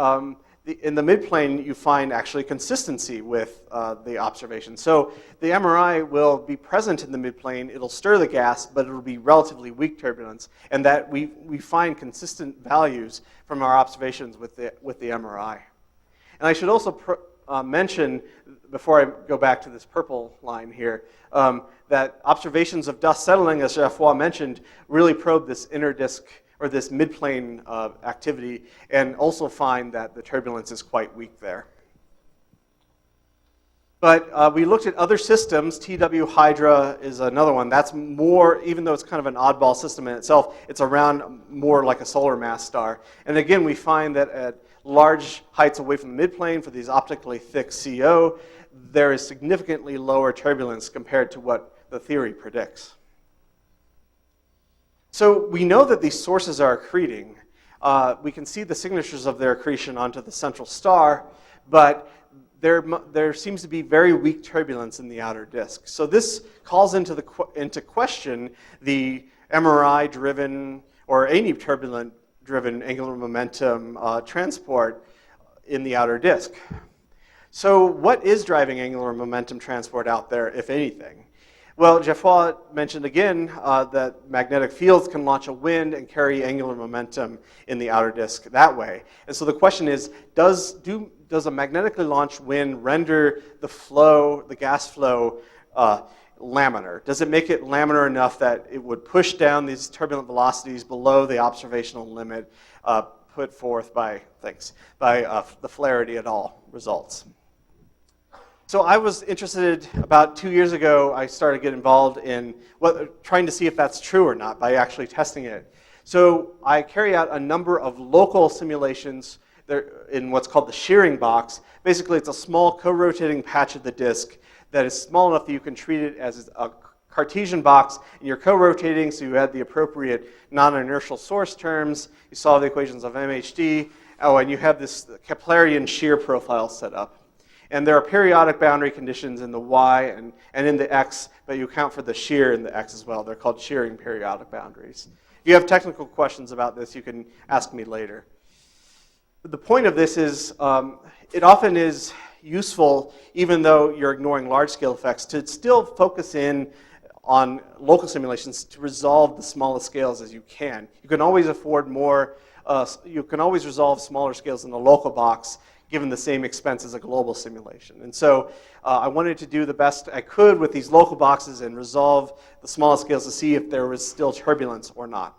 in the midplane, you find actually consistency with the observation. So the MRI will be present in the midplane. It'll stir the gas, but it'll be relatively weak turbulence, and that we find consistent values from our observations with the MRI. And I should also mention, before I go back to this purple line here, that observations of dust settling, as Geoffroy mentioned, really probe this inner disk or this midplane activity, and also find that the turbulence is quite weak there. But we looked at other systems. TW Hydra is another one. That's more, even though it's kind of an oddball system in itself, it's around more like a solar mass star. And again, we find that at large heights away from the midplane for these optically thick CO, there is significantly lower turbulence compared to what the theory predicts. So we know that these sources are accreting. We can see the signatures of their accretion onto the central star, but there seems to be very weak turbulence in the outer disk. So this calls into question the MRI-driven or any turbulent-driven angular momentum transport in the outer disk. So what is driving angular momentum transport out there, if anything? Well, Geoffroy mentioned again that magnetic fields can launch a wind and carry angular momentum in the outer disk that way. And so the question is, does a magnetically launched wind render the gas flow laminar? Does it make it laminar enough that it would push down these turbulent velocities below the observational limit put forth by the Flaherty et al. Results? So I was interested, about 2 years ago, I started to get involved in trying to see if that's true or not by actually testing it. So I carry out a number of local simulations in what's called the shearing box. Basically, it's a small co-rotating patch of the disk that is small enough that you can treat it as a Cartesian box, and you're co-rotating, so you add the appropriate non-inertial source terms, you solve the equations of MHD, and you have this Keplerian shear profile set up. And there are periodic boundary conditions in the Y and in the X, but you account for the shear in the X as well. They're called shearing periodic boundaries. If you have technical questions about this, you can ask me later. But the point of this is it often is useful, even though you're ignoring large-scale effects, to still focus in on local simulations to resolve the smallest scales as you can. You can always afford more, you can always resolve smaller scales in the local box, given the same expense as a global simulation. And so I wanted to do the best I could with these local boxes and resolve the smallest scales to see if there was still turbulence or not.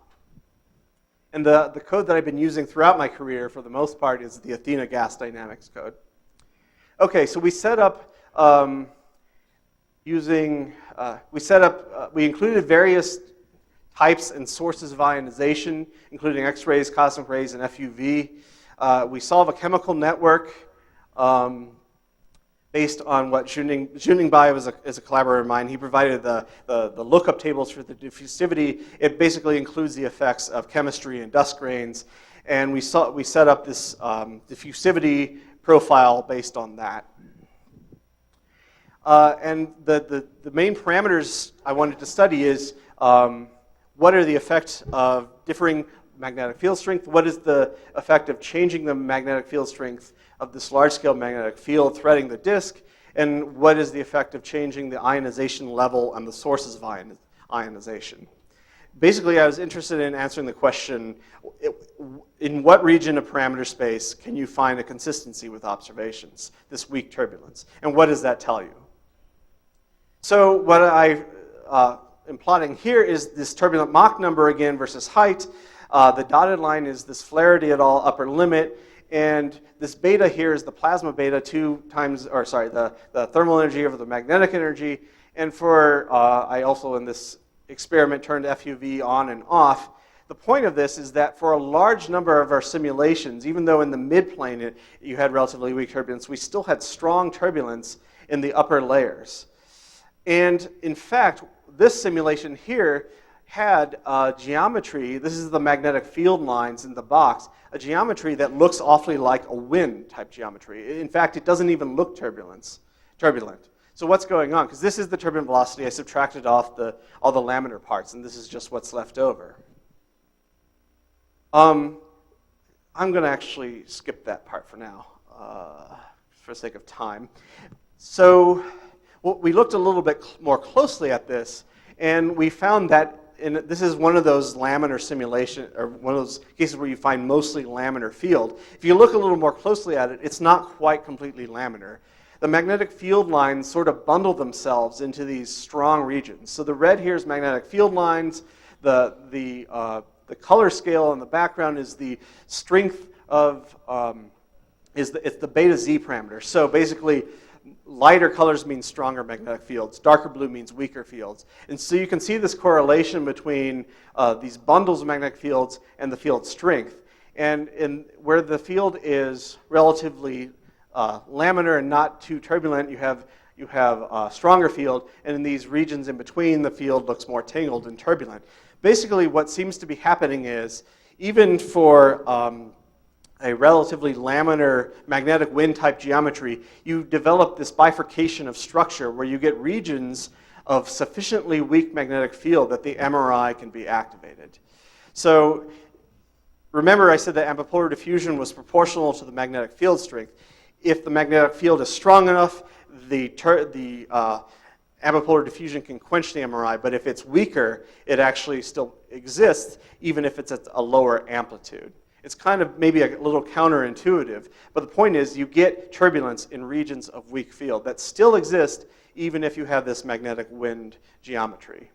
And the code that I've been using throughout my career, for the most part, is the Athena gas dynamics code. Okay, so we set up we included various types and sources of ionization, including X-rays, cosmic rays, and FUV. We solve a chemical network based on what Juning Bai is a collaborator of mine. He provided the lookup tables for the diffusivity. It basically includes the effects of chemistry and dust grains. And we set up this diffusivity profile based on that. And the main parameters I wanted to study is what are the effects of differing magnetic field strength? What is the effect of changing the magnetic field strength of this large-scale magnetic field threading the disk? And what is the effect of changing the ionization level and the sources of ionization? Basically, I was interested in answering the question, in what region of parameter space can you find a consistency with observations, this weak turbulence? And what does that tell you? So what I am plotting here is this turbulent Mach number again versus height. The dotted line is this Flaherty et al. Upper limit, and this beta here is the plasma beta the thermal energy over the magnetic energy. And I also in this experiment turned FUV on and off. The point of this is that for a large number of our simulations, even though in the midplane you had relatively weak turbulence, we still had strong turbulence in the upper layers. And in fact, this simulation here had geometry, this is the magnetic field lines in the box, a geometry that looks awfully like a wind type geometry. In fact, it doesn't even look turbulent. So what's going on? Because this is the turbulent velocity. I subtracted off all the laminar parts, and this is just what's left over. I'm going to actually skip that part for now. for sake of time. So we looked a little bit more closely at this, and we found that this is one of those laminar simulation, or one of those cases where you find mostly laminar field. If you look a little more closely at it, it's not quite completely laminar. The magnetic field lines sort of bundle themselves into these strong regions. So the red here is magnetic field lines. The color scale in the background is the strength of, it's the beta Z parameter. So basically, lighter colors mean stronger magnetic fields. Darker blue means weaker fields. And so you can see this correlation between these bundles of magnetic fields and the field strength. And where the field is relatively laminar and not too turbulent, you have a stronger field, and in these regions in between, the field looks more tangled and turbulent. Basically, what seems to be happening is, even for a relatively laminar magnetic wind type geometry, you develop this bifurcation of structure where you get regions of sufficiently weak magnetic field that the MRI can be activated. So remember I said that ambipolar diffusion was proportional to the magnetic field strength. If the magnetic field is strong enough, the ambipolar diffusion can quench the MRI, but if it's weaker, it actually still exists, even if it's at a lower amplitude. It's kind of maybe a little counterintuitive, but the point is you get turbulence in regions of weak field that still exist even if you have this magnetic wind geometry.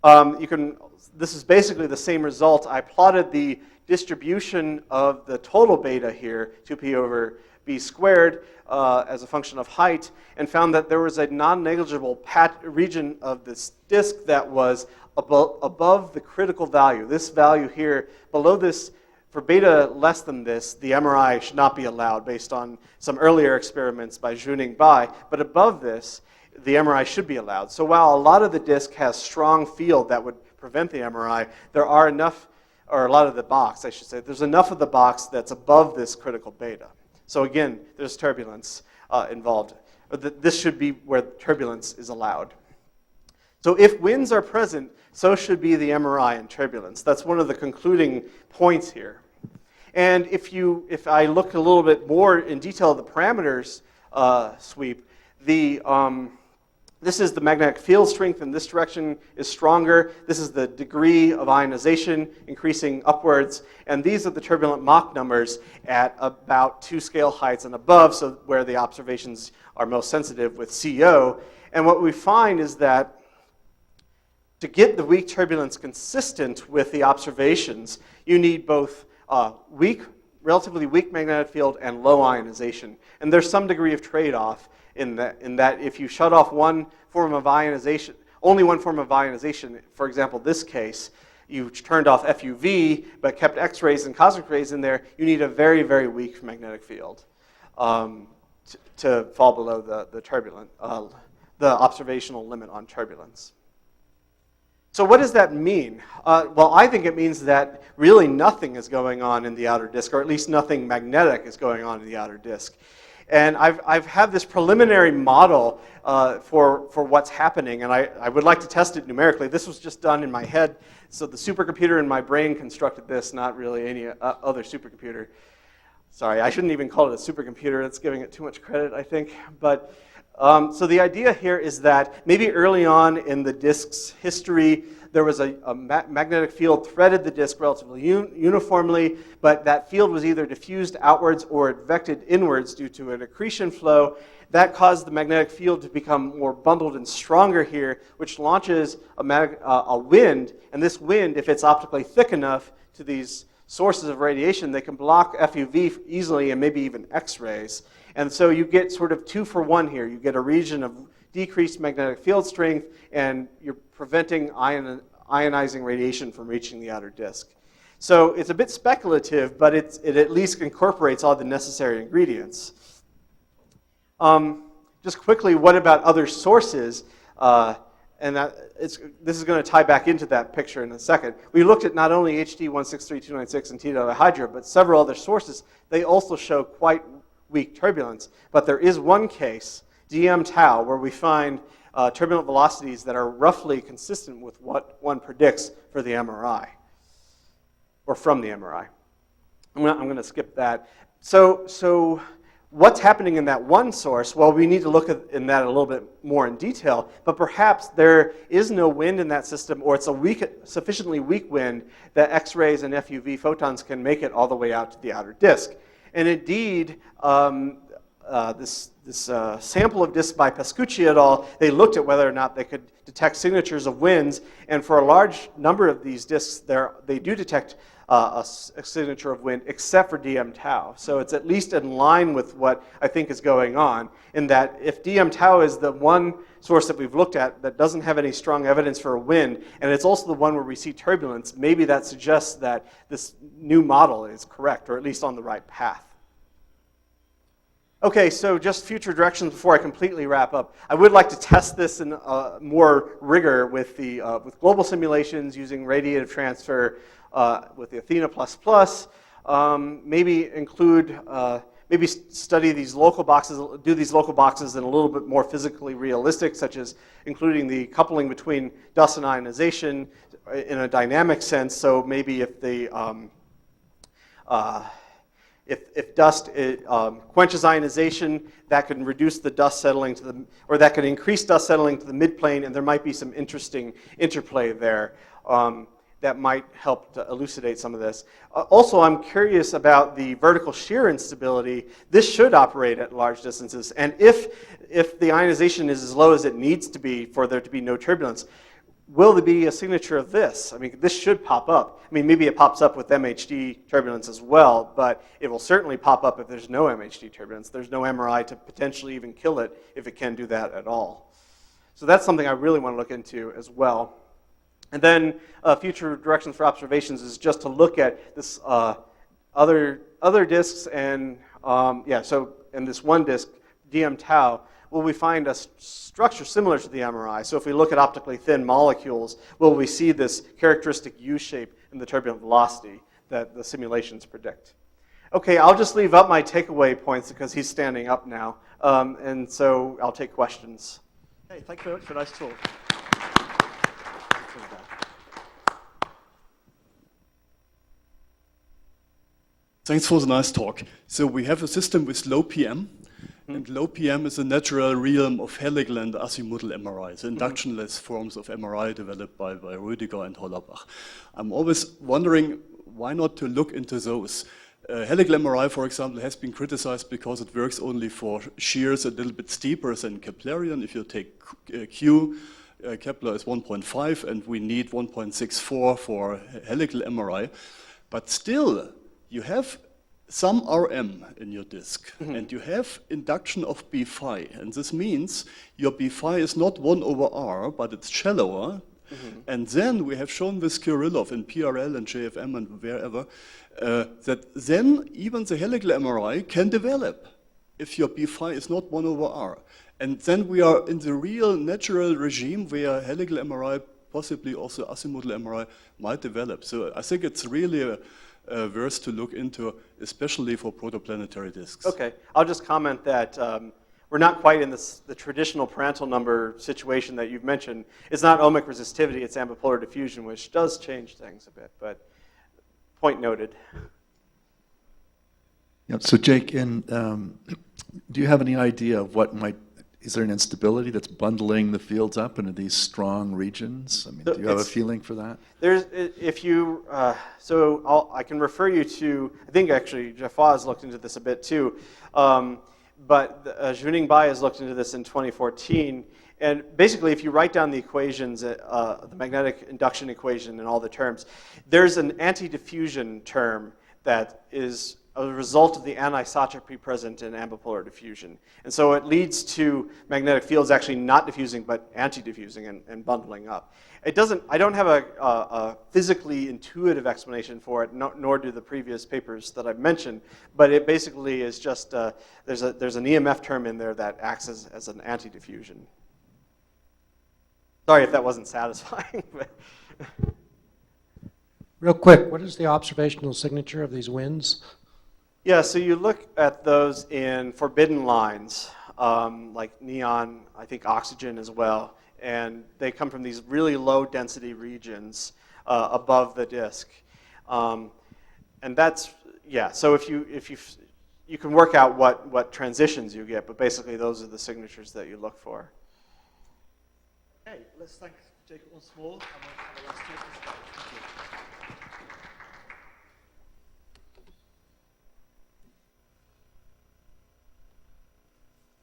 This is basically the same result. I plotted the distribution of the total beta here, 2p over b squared, as a function of height, and found that there was a non-negligible region of this disk that was above the critical value. This value here, below this, for beta less than this, the MRI should not be allowed based on some earlier experiments by Zhuning Bai, but above this, the MRI should be allowed. So while a lot of the disk has strong field that would prevent the MRI, there are enough, or a lot of the box, I should say, there's enough of the box that's above this critical beta. So again, there's turbulence involved. This should be where turbulence is allowed. So if winds are present, so should be the MRI and turbulence. That's one of the concluding points here. And if I look a little bit more in detail at the parameters sweep, this is the magnetic field strength in this direction is stronger. This is the degree of ionization increasing upwards. And these are the turbulent Mach numbers at about 2 scale heights and above, so where the observations are most sensitive with CO. And what we find is that to get the weak turbulence consistent with the observations, you need both relatively weak magnetic field and low ionization. And there's some degree of trade-off in that if you shut off one form of ionization, only one form of ionization, for example, this case, you turned off FUV but kept X-rays and cosmic rays in there, you need a very, very weak magnetic field to fall below the observational limit on turbulence. So what does that mean? Well, I think it means that really nothing is going on in the outer disk, or at least nothing magnetic is going on in the outer disk. And I've had this preliminary model for what's happening, and I would like to test it numerically. This was just done in my head, so the supercomputer in my brain constructed this, not really any other supercomputer. Sorry, I shouldn't even call it a supercomputer. That's giving it too much credit, I think. But so the idea here is that maybe early on in the disk's history, there was a magnetic field threaded the disk relatively uniformly, but that field was either diffused outwards or advected inwards due to an accretion flow. That caused the magnetic field to become more bundled and stronger here, which launches a wind. And this wind, if it's optically thick enough to these sources of radiation, they can block FUV easily and maybe even X-rays. And so you get sort of 2 for 1 here. You get a region of decreased magnetic field strength, and you're preventing ionizing radiation from reaching the outer disk. So it's a bit speculative, but it at least incorporates all the necessary ingredients. Just quickly, what about other sources? This is going to tie back into that picture in a second. We looked at not only HD 163296 and T Hydra, but several other sources. They also show quite weak turbulence. But there is one case, DM tau, where we find turbulent velocities that are roughly consistent with what one predicts for the MRI, or from the MRI. I'm going to skip that. So What's happening in that one source? Well, we need to look in that a little bit more in detail, but perhaps there is no wind in that system, or it's a sufficiently weak wind that X-rays and FUV photons can make it all the way out to the outer disk. And indeed, this sample of disks by Pascucci et al., they looked at whether or not they could detect signatures of winds, and for a large number of these disks, they do detect a signature of wind, except for DM tau. So it's at least in line with what I think is going on, in that if DM tau is the one source that we've looked at that doesn't have any strong evidence for a wind, and it's also the one where we see turbulence, maybe that suggests that this new model is correct, or at least on the right path. Okay, so just future directions before I completely wrap up. I would like to test this in more rigor with with global simulations using radiative transfer with the Athena++. Maybe include, maybe study these local boxes, do these local boxes in a little bit more physically realistic, such as including the coupling between dust and ionization in a dynamic sense. So maybe if the if dust quenches ionization, that can reduce the dust settling to the, or that can increase dust settling to the midplane, and there might be some interesting interplay there that might help to elucidate some of this. Also, I'm curious about the vertical shear instability. This should operate at large distances, and if the ionization is as low as it needs to be for there to be no turbulence, will there be a signature of this? I mean, this should pop up. I mean, maybe it pops up with MHD turbulence as well, but it will certainly pop up if there's no MHD turbulence. There's no MRI to potentially even kill it if it can do that at all. So that's something I really want to look into as well. And then future directions for observations is just to look at this other disks, and and this one disk, DM tau, will we find a structure similar to the MRI? So if we look at optically thin molecules, will we see this characteristic U shape in the turbulent velocity that the simulations predict? Okay, I'll just leave up my takeaway points because he's standing up now, and so I'll take questions. Hey, thank you very much for a nice talk. Thanks for the nice talk. So we have a system with low PM, and low PM is a natural realm of helical and azimuthal MRI, the inductionless forms of MRI developed by Rüdiger and Hollerbach. I'm always wondering why not to look into those. Helical MRI, for example, has been criticized because it works only for shears a little bit steeper than Keplerian. If you take Q, Kepler is 1.5, and we need 1.64 for helical MRI. But still, you have some RM in your disk, and you have induction of B phi, and this means your B phi is not 1 over R, but it's shallower. And then we have shown with Kirillov in PRL and JFM and wherever that then even the helical MRI can develop if your B phi is not 1 over R. And then we are in the real natural regime where helical MRI, possibly also azimuthal MRI, might develop. So I think it's really worth to look into, especially for protoplanetary disks. Okay, I'll just comment that we're not quite in the traditional Prandtl number situation that you've mentioned. It's not ohmic resistivity, it's ambipolar diffusion, which does change things a bit, but point noted. Yeah, so Jake, do you have any idea of what might, is there an instability that's bundling the fields up into these strong regions? I mean, do you have a feeling for that? There's, if you, I can refer you to, I think actually Geoffroy has looked into this a bit too, but Zhuning Bai has looked into this in 2014, and basically if you write down the equations, the magnetic induction equation and all the terms, there's an anti-diffusion term that is a result of the anisotropy present in ambipolar diffusion. And so it leads to magnetic fields actually not diffusing, but anti-diffusing and bundling up. It doesn't, I don't have a physically intuitive explanation for it, nor do the previous papers that I've mentioned, but it basically is just, there's an EMF term in there that acts as an anti-diffusion. Sorry if that wasn't satisfying. Real quick, what is the observational signature of these winds? Yeah, so you look at those in forbidden lines, like neon, I think oxygen as well, and they come from these really low density regions above the disk. And that's, yeah, so if you you can work out what transitions you get, but basically those are the signatures that you look for. Okay, let's thank Jacob once more. And we'll have a last talk as well. Thank you.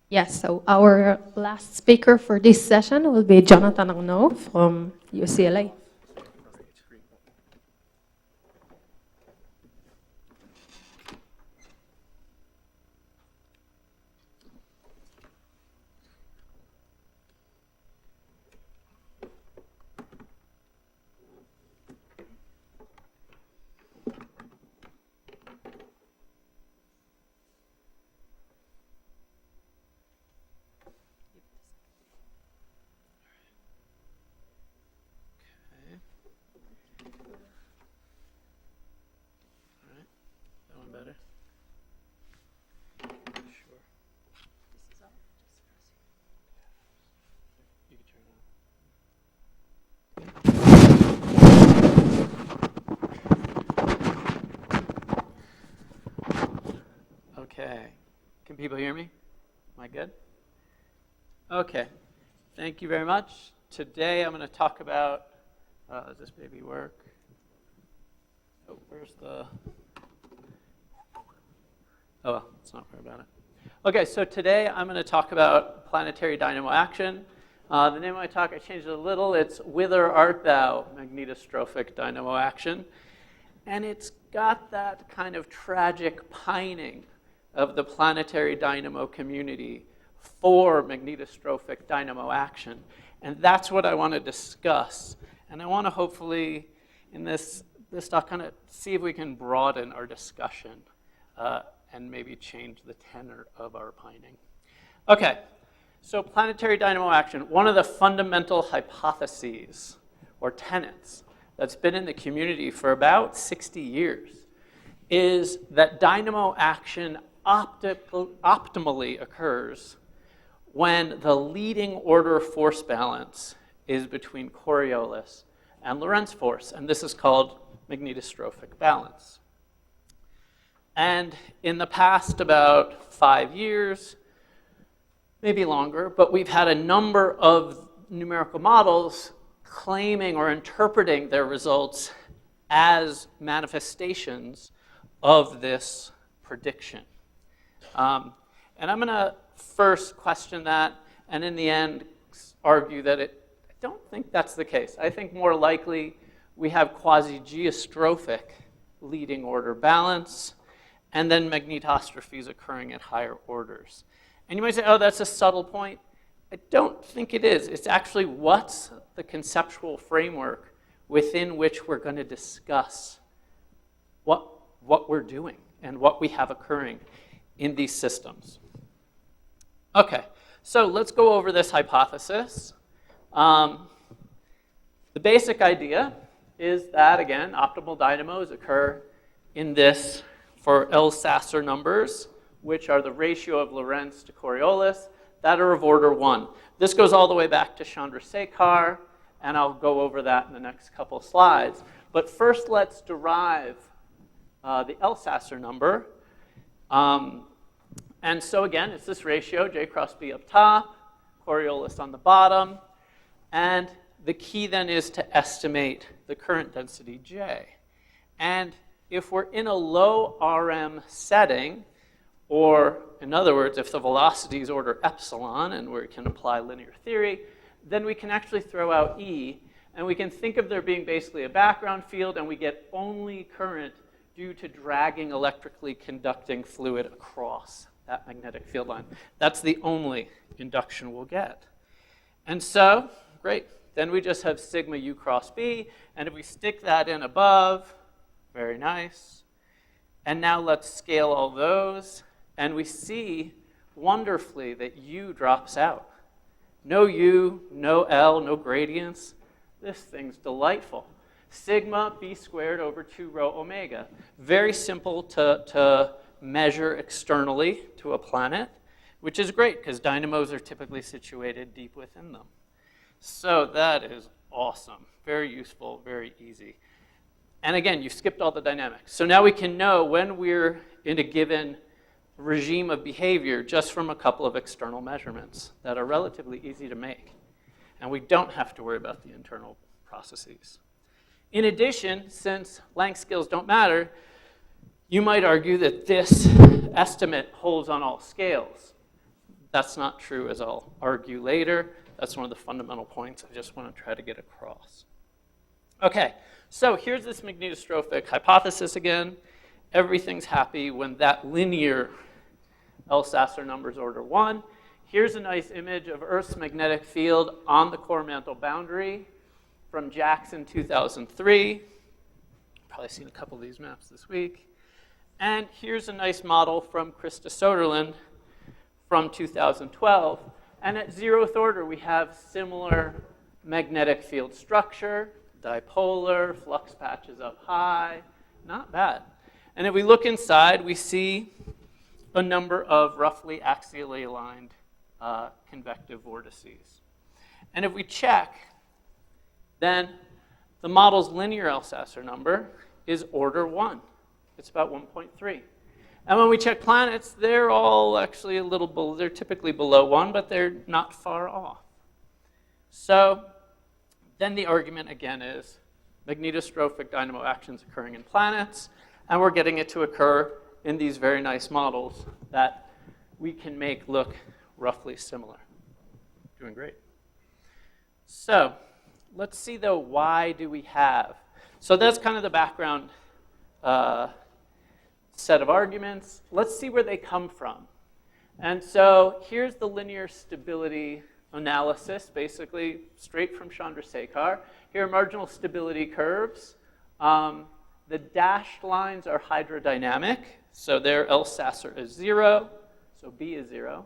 Yes, so our last speaker for this session will be Jonathan Arnaud from UCLA. Okay. Can people hear me? Am I good? Okay. Thank you very much. Today I'm going to talk about, does this baby work? Oh, where's the, oh well, let's not worry about it. Okay, so today I'm going to talk about planetary dynamo action. The name of my talk, I changed it a little. It's Whither Art Thou? Magnetostrophic Dynamo Action. And it's got that kind of tragic pining of the planetary dynamo community for magnetostrophic dynamo action. And that's what I want to discuss. And I want to hopefully, in this talk, kind of see if we can broaden our discussion and maybe change the tenor of our pining. Okay, so planetary dynamo action, one of the fundamental hypotheses or tenets that's been in the community for about 60 years is that dynamo action optimally occurs when the leading order force balance is between Coriolis and Lorentz force, and this is called magnetostrophic balance. And in the past about 5 years, maybe longer, but we've had a number of numerical models claiming or interpreting their results as manifestations of this prediction. And I'm going to first question that, and in the end argue that I don't think that's the case. I think more likely we have quasi-geostrophic leading order balance, and then magnetostrophies occurring at higher orders. And you might say, oh, that's a subtle point. I don't think it is. It's actually what's the conceptual framework within which we're going to discuss what we're doing and what we have occurring in these systems. Okay, so let's go over this hypothesis. The basic idea is that, again, optimal dynamos occur in this for L-Sasser numbers, which are the ratio of Lorentz to Coriolis, that are of order 1. This goes all the way back to Chandrasekhar, and I'll go over that in the next couple of slides. But first, let's derive the L-Sasser number. And so again, it's this ratio, J cross B up top, Coriolis on the bottom, and the key then is to estimate the current density J. And if we're in a low RM setting, or in other words, if the velocity is order epsilon and we can apply linear theory, then we can actually throw out E, and we can think of there being basically a background field, and we get only current due to dragging electrically conducting fluid across that magnetic field line. That's the only induction we'll get. And so, great, then we just have sigma U cross B, and if we stick that in above, very nice. And now let's scale all those, and we see wonderfully that U drops out. No U, no L, no gradients. This thing's delightful. Sigma B squared over 2 rho omega. Very simple to measure externally to a planet, which is great because dynamos are typically situated deep within them. So that is awesome. Very useful, very easy. And again, you skipped all the dynamics. So now we can know when we're in a given regime of behavior just from a couple of external measurements that are relatively easy to make. And we don't have to worry about the internal processes. In addition, since length scales don't matter, you might argue that this estimate holds on all scales. That's not true, as I'll argue later. That's one of the fundamental points I just want to try to get across. Okay, so here's this magnetostrophic hypothesis again. Everything's happy when that linear L-Sasser number is order 1. Here's a nice image of Earth's magnetic field on the core mantle boundary from Jackson 2003. Probably seen a couple of these maps this week. And here's a nice model from Krista Soderlund from 2012. And at 0th order, we have similar magnetic field structure, dipolar, flux patches up high. Not bad. And if we look inside, we see a number of roughly axially aligned convective vortices. And if we check, then the model's linear L-Sasser number is order 1. It's about 1.3. And when we check planets, they're all actually a little below, they're typically below 1, but they're not far off. So then the argument again is magnetostrophic dynamo actions occurring in planets, and we're getting it to occur in these very nice models that we can make look roughly similar. Doing great. So let's see, though, why do we have? So that's kind of the background set of arguments. Let's see where they come from. And so here's the linear stability analysis, basically straight from Chandrasekhar. Here are marginal stability curves. The dashed lines are hydrodynamic, so their L-Sasser is 0, so B is 0.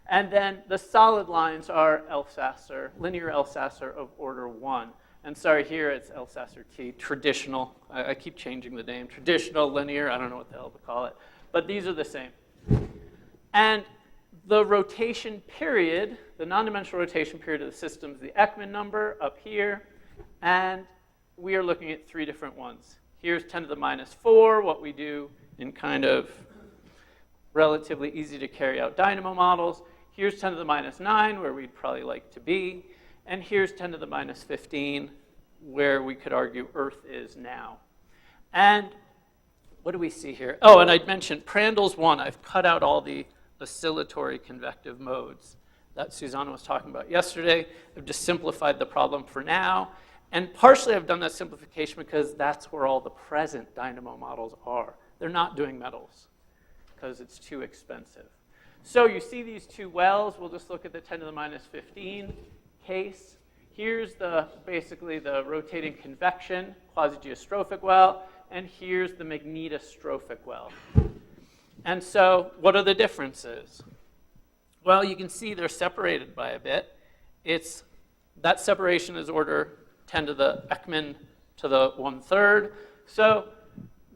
And then the solid lines are L-Sasser, linear L-Sasser of order 1. And sorry, here it's L-Sasser T, traditional. I keep changing the name. Traditional, linear, I don't know what the hell to call it. But these are the same. And the rotation period, the non-dimensional rotation period of the system is the Ekman number up here. And we are looking at 3 different ones. Here's 10 to the minus 4, what we do in kind of relatively easy to carry out dynamo models. Here's 10 to the minus 9, where we'd probably like to be. And here's 10 to the minus 15, where we could argue Earth is now. And what do we see here? Oh, and I'd mentioned Prandtl's 1. I've cut out all the oscillatory convective modes that Susanna was talking about yesterday. I've just simplified the problem for now. And partially I've done that simplification because that's where all the present dynamo models are. They're not doing metals because it's too expensive. So you see these 2 wells. We'll just look at the 10 to the minus 15 case. Here's basically the rotating convection quasi-geostrophic well, and here's the magnetostrophic well. And so what are the differences? Well, you can see they're separated by a bit. That separation is order 10 to the Ekman to the 1/3. So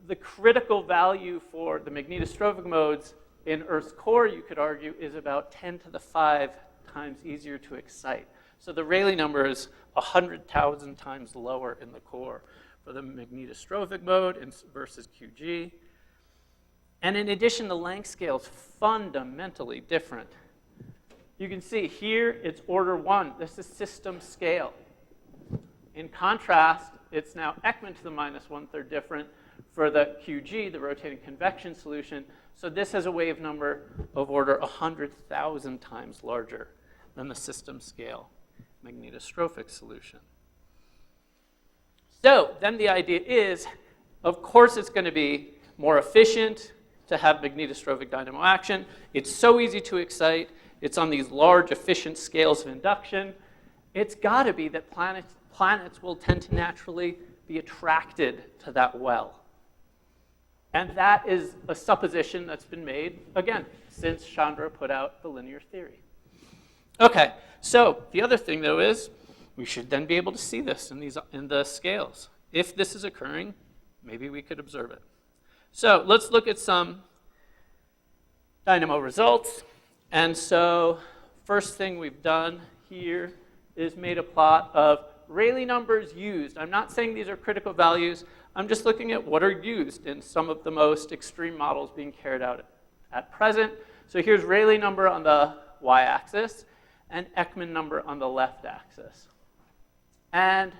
the critical value for the magnetostrophic modes in Earth's core, you could argue, is about 10 to the 5 times easier to excite. So the Rayleigh number is 100,000 times lower in the core for the magnetostrophic mode versus QG. And in addition, the length scale is fundamentally different. You can see here it's order 1. This is system scale. In contrast, it's now Ekman to the minus 1/3 different for the QG, the rotating convection solution. So this has a wave number of order 100,000 times larger than the system scale magnetostrophic solution. So then the idea is, of course it's going to be more efficient to have magnetostrophic dynamo action. It's so easy to excite. It's on these large efficient scales of induction. It's got to be that planets will tend to naturally be attracted to that well. And that is a supposition that's been made, again, since Chandra put out the linear theory. Okay, so the other thing, though, is we should then be able to see this in the scales. If this is occurring, maybe we could observe it. So let's look at some dynamo results. And so first thing we've done here is made a plot of Rayleigh numbers used. I'm not saying these are critical values. I'm just looking at what are used in some of the most extreme models being carried out at present. So here's Rayleigh number on the y-axis and Ekman number on the left axis. And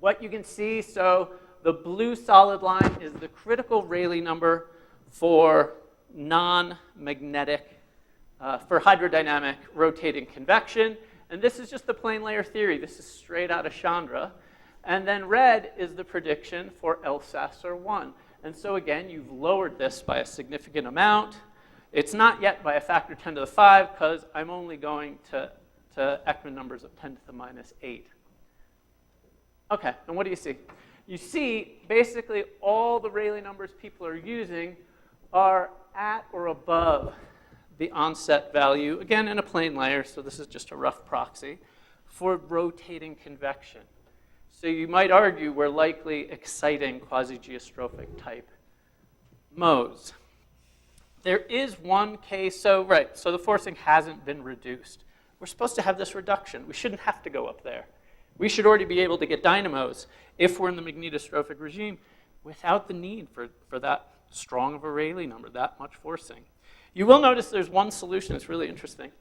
what you can see, so the blue solid line is the critical Rayleigh number for non-magnetic, for hydrodynamic rotating convection. And this is just the plane layer theory. This is straight out of Chandra. And then red is the prediction for Elsasser 1. And so again, you've lowered this by a significant amount. It's not yet by a factor 10 to the 5 because I'm only going to Ekman numbers of 10 to the minus 8. Okay, and what do you see? You see basically all the Rayleigh numbers people are using are at or above the onset value, again in a plane layer, so this is just a rough proxy, for rotating convection. So you might argue we're likely exciting quasi-geostrophic type modes. There is one case, so the forcing hasn't been reduced. We're supposed to have this reduction. We shouldn't have to go up there. We should already be able to get dynamos if we're in the magnetostrophic regime without the need for that strong of a Rayleigh number, that much forcing. You will notice there's one solution that's really interesting.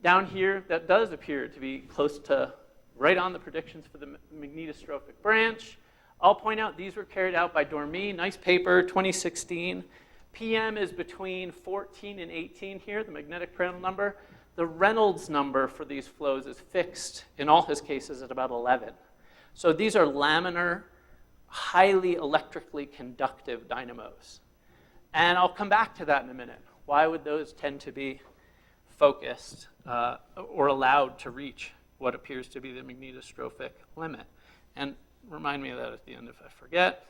Down here, that does appear to be close to right on the predictions for the magnetostrophic branch. I'll point out these were carried out by Dormy, nice paper, 2016. PM is between 14 and 18 here, the magnetic Prandtl number. The Reynolds number for these flows is fixed, in all his cases, at about 11. So these are laminar, highly electrically conductive dynamos. And I'll come back to that in a minute. Why would those tend to be focused or allowed to reach what appears to be the magnetostrophic limit? And remind me of that at the end if I forget.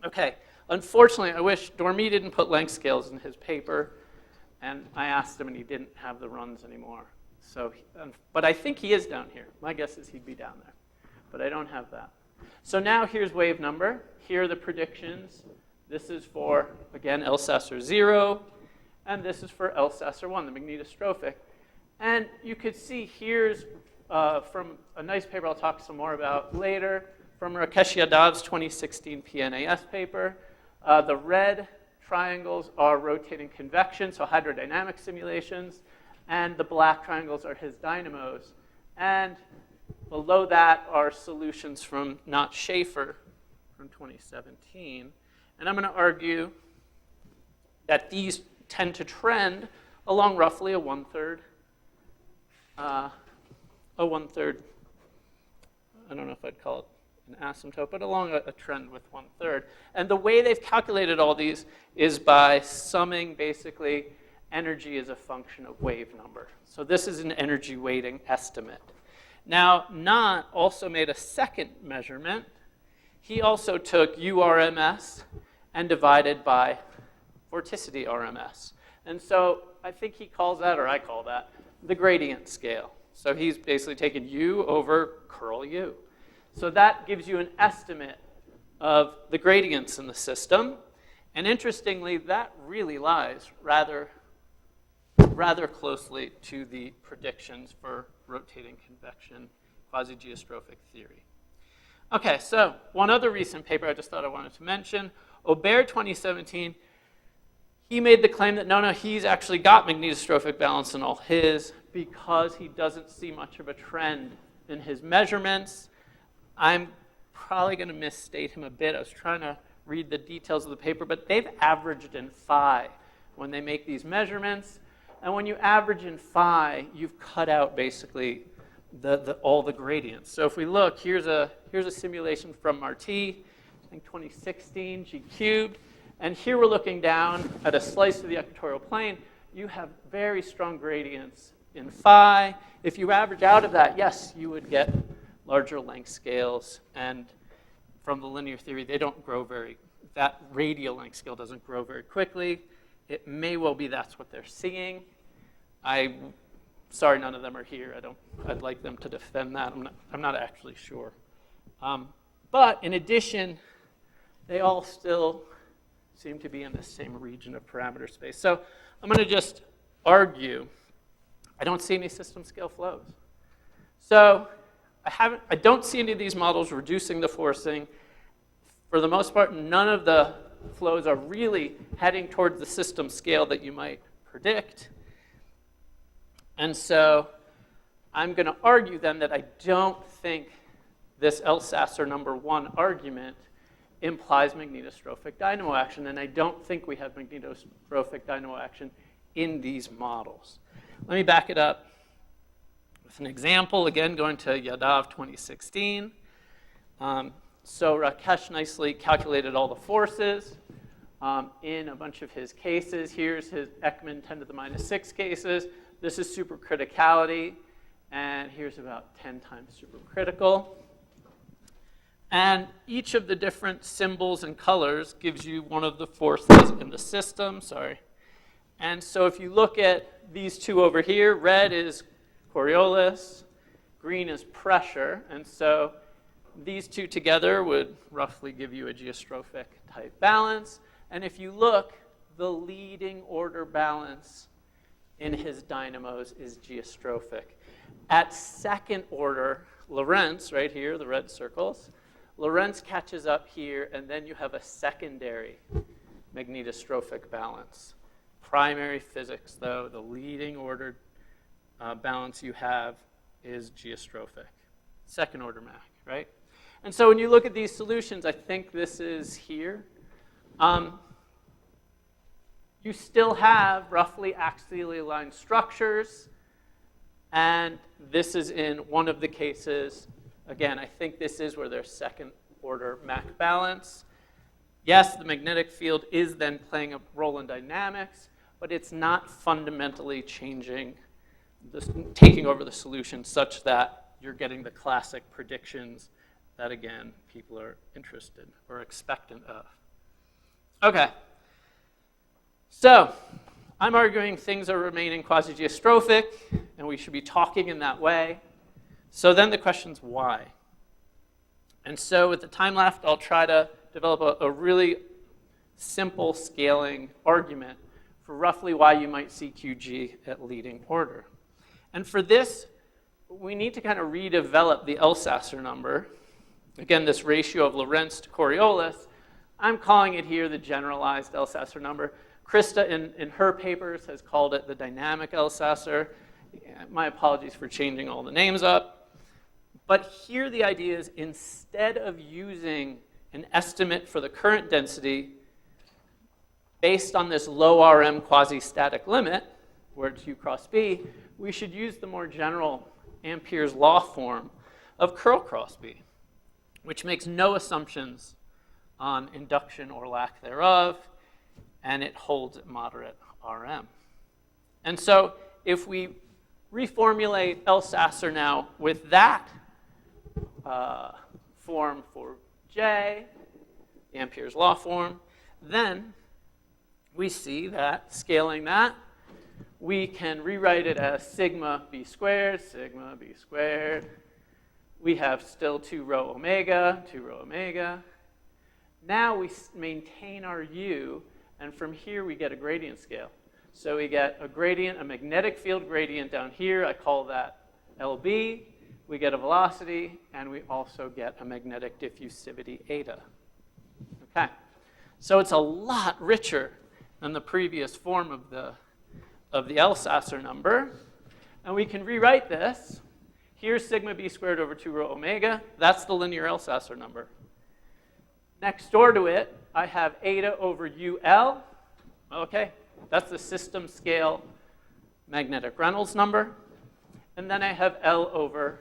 Okay, unfortunately, I wish Dormy didn't put length scales in his paper, and I asked him and he didn't have the runs anymore. So, but I think he is down here. My guess is he'd be down there, but I don't have that. So now here's wave number. Here are the predictions. This is for, again, Elsasser 0, and this is for Elsasser 1, the magnetostrophic. And you could see here's from a nice paper I'll talk some more about later, from Rakesh Yadav's 2016 PNAS paper. The red triangles are rotating convection, so hydrodynamic simulations, and the black triangles are his dynamos. And below that are solutions from Nat Schaefer from 2017. And I'm going to argue that these tend to trend along roughly a one-third, I don't know if I'd call it an asymptote, but along a trend with one-third. And the way they've calculated all these is by summing basically energy as a function of wave number. So this is an energy weighting estimate. Now, Nat also made a second measurement. He also took URMS and divided by vorticity RMS. And so I think he calls that, or I call that, the gradient scale. So he's basically taken U over curl U. So that gives you an estimate of the gradients in the system. And interestingly, that really lies rather closely to the predictions for rotating convection quasi-geostrophic theory. Okay, so one other recent paper I just thought I wanted to mention, Aubert 2017, he made the claim that no, he's actually got magnetostrophic balance in all his because he doesn't see much of a trend in his measurements. I'm probably going to misstate him a bit. I was trying to read the details of the paper, but they've averaged in phi when they make these measurements. And when you average in phi, you've cut out basically all the gradients. So if we look, here's a simulation from Marti, I think 2016, G cubed. And here we're looking down at a slice of the equatorial plane. You have very strong gradients in phi. If you average out of that, yes, you would get larger length scales. And from the linear theory, they don't grow that radial length scale doesn't grow very quickly. It may well be that's what they're seeing. Sorry, none of them are here. I'd like them to defend that. I'm not actually sure. But in addition, they all still seem to be in the same region of parameter space. So I'm going to just argue I don't see any system scale flows. So I don't see any of these models reducing the forcing. For the most part, none of the flows are really heading towards the system scale that you might predict. And so I'm going to argue then that I don't think this Elsasser number 1 argument implies magnetostrophic dynamo action, and I don't think we have magnetostrophic dynamo action in these models. Let me back it up with an example, again going to Yadav 2016. So Rakesh nicely calculated all the forces in a bunch of his cases. Here's his Ekman 10 to the minus 6 cases. This is supercriticality, and here's about 10 times supercritical. And each of the different symbols and colors gives you one of the forces in the system, sorry. And so if you look at these two over here, red is Coriolis, green is pressure, and so these two together would roughly give you a geostrophic type balance. And if you look, the leading order balance in his dynamos is geostrophic. At second order, Lorentz, right here, the red circles, Lorentz catches up here, and then you have a secondary magnetostrophic balance. Primary physics, though, the leading order balance you have is geostrophic. Second order Mach, right? And so when you look at these solutions, I think this is here. You still have roughly axially aligned structures, and this is in one of the cases. Again, I think this is where there's second order Mach balance. Yes, the magnetic field is then playing a role in dynamics, but it's not fundamentally changing, taking over the solution such that you're getting the classic predictions that, again, people are interested or expectant of. Okay. So I'm arguing things are remaining quasi-geostrophic, and we should be talking in that way. So then the question's why? And so with the time left, I'll try to develop a really simple scaling argument for roughly why you might see QG at leading order. And for this, we need to kind of redevelop the Elsasser number. Again, this ratio of Lorentz to Coriolis. I'm calling it here the generalized Elsasser number. Krista, in her papers, has called it the dynamic Elsasser. My apologies for changing all the names up. But here the idea is, instead of using an estimate for the current density based on this low RM quasi-static limit, where it's U cross B, we should use the more general Ampere's law form of curl cross B, which makes no assumptions on induction or lack thereof, and it holds at moderate RM. And so if we reformulate Elsasser now with that form for J, the Ampere's law form, then we see that, scaling that, we can rewrite it as sigma b squared, sigma b squared. We have still 2 rho omega, 2 rho omega. Now we maintain our U, and from here we get a gradient scale. So we get a gradient, a magnetic field gradient down here. I call that LB. We get a velocity, and we also get a magnetic diffusivity eta. Okay, so it's a lot richer than the previous form of the Elsasser number, and we can rewrite this. Here's sigma b squared over 2 rho omega. That's the linear Elsasser number. Next door to it, I have eta over UL. Okay, that's the system scale magnetic Reynolds number. And then I have L over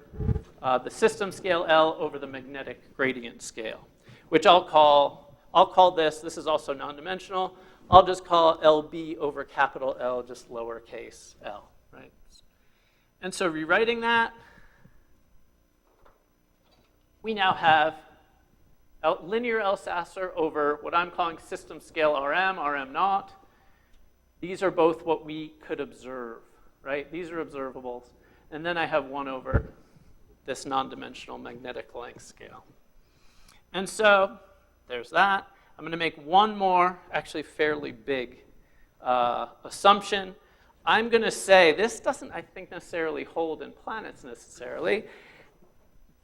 the system scale L over the magnetic gradient scale, which I'll call this is also non-dimensional. I'll just call LB over capital L, just lowercase l, right? And so rewriting that, we now have linear Elsasser over what I'm calling system scale RM, RM naught. These are both what we could observe, right? These are observables. And then I have 1 over this non-dimensional magnetic length scale. And so there's that. I'm going to make one more, actually fairly big assumption. I'm going to say this doesn't, I think, necessarily hold in planets necessarily,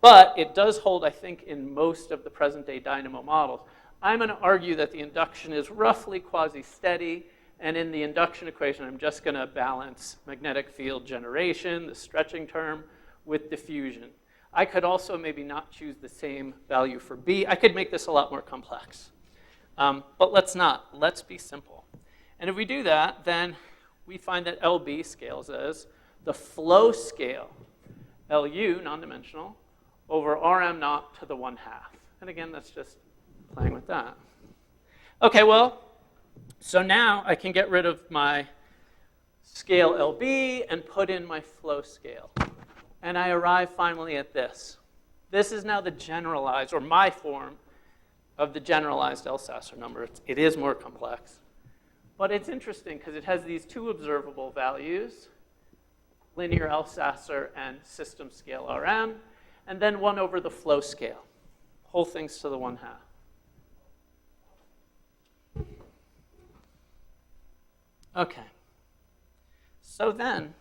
but it does hold, I think, in most of the present-day dynamo models. I'm going to argue that the induction is roughly quasi-steady, and in the induction equation, I'm just going to balance magnetic field generation, the stretching term, with diffusion. I could also maybe not choose the same value for B. I could make this a lot more complex. But let's not. Let's be simple. And if we do that, then we find that LB scales as the flow scale, LU, non-dimensional, over Rm naught to the 1/2. And again, that's just playing with that. Okay, well, so now I can get rid of my scale LB and put in my flow scale. And I arrive finally at this. This is now the generalized, or my form of the generalized Elsasser number. It is more complex. But it's interesting because it has these two observable values, linear Elsasser and system scale Rm, and then 1 over the flow scale. Whole thing's to the 1/2. Okay. So then,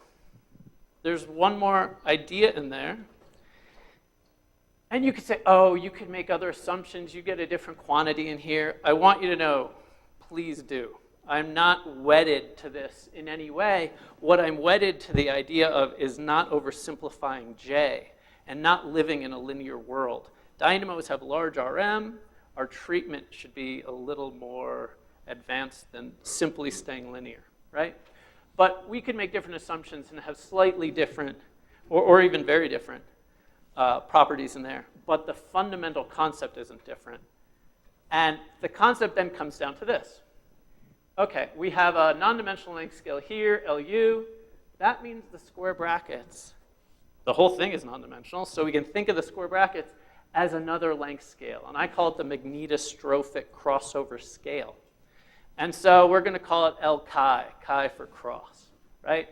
there's one more idea in there. And you could say, oh, you could make other assumptions. You get a different quantity in here. I want you to know, please do. I'm not wedded to this in any way. What I'm wedded to the idea of is not oversimplifying J and not living in a linear world. Dynamos have large Rm. Our treatment should be a little more advanced than simply staying linear, right? But we could make different assumptions and have slightly different, or even very different, properties in there. But the fundamental concept isn't different. And the concept then comes down to this. Okay, we have a non-dimensional length scale here, LU. That means the square brackets. The whole thing is non-dimensional, so we can think of the square brackets as another length scale. And I call it the magnetostrophic crossover scale. And so we're going to call it L chi, chi for cross, right?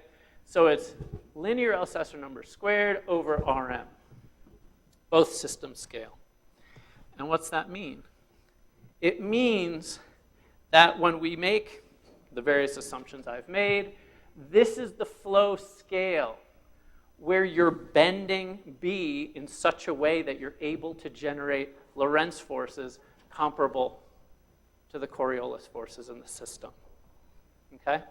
So it's linear Elsasser number squared over Rm, both system scale. And what's that mean? It means that when we make the various assumptions I've made, this is the flow scale where you're bending B in such a way that you're able to generate Lorentz forces comparable to the Coriolis forces in the system, okay?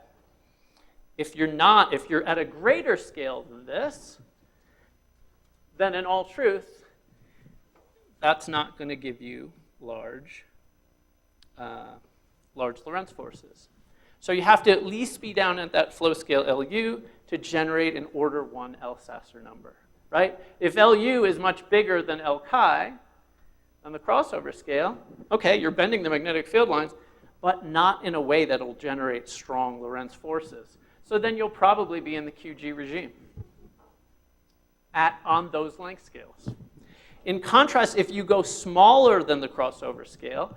If you're at a greater scale than this, then in all truth, that's not going to give you large Lorentz forces. So you have to at least be down at that flow scale LU to generate an order 1 Elsasser number, right? If LU is much bigger than L chi on the crossover scale, okay, you're bending the magnetic field lines, but not in a way that will generate strong Lorentz forces. So then you'll probably be in the QG regime on those length scales. In contrast, if you go smaller than the crossover scale,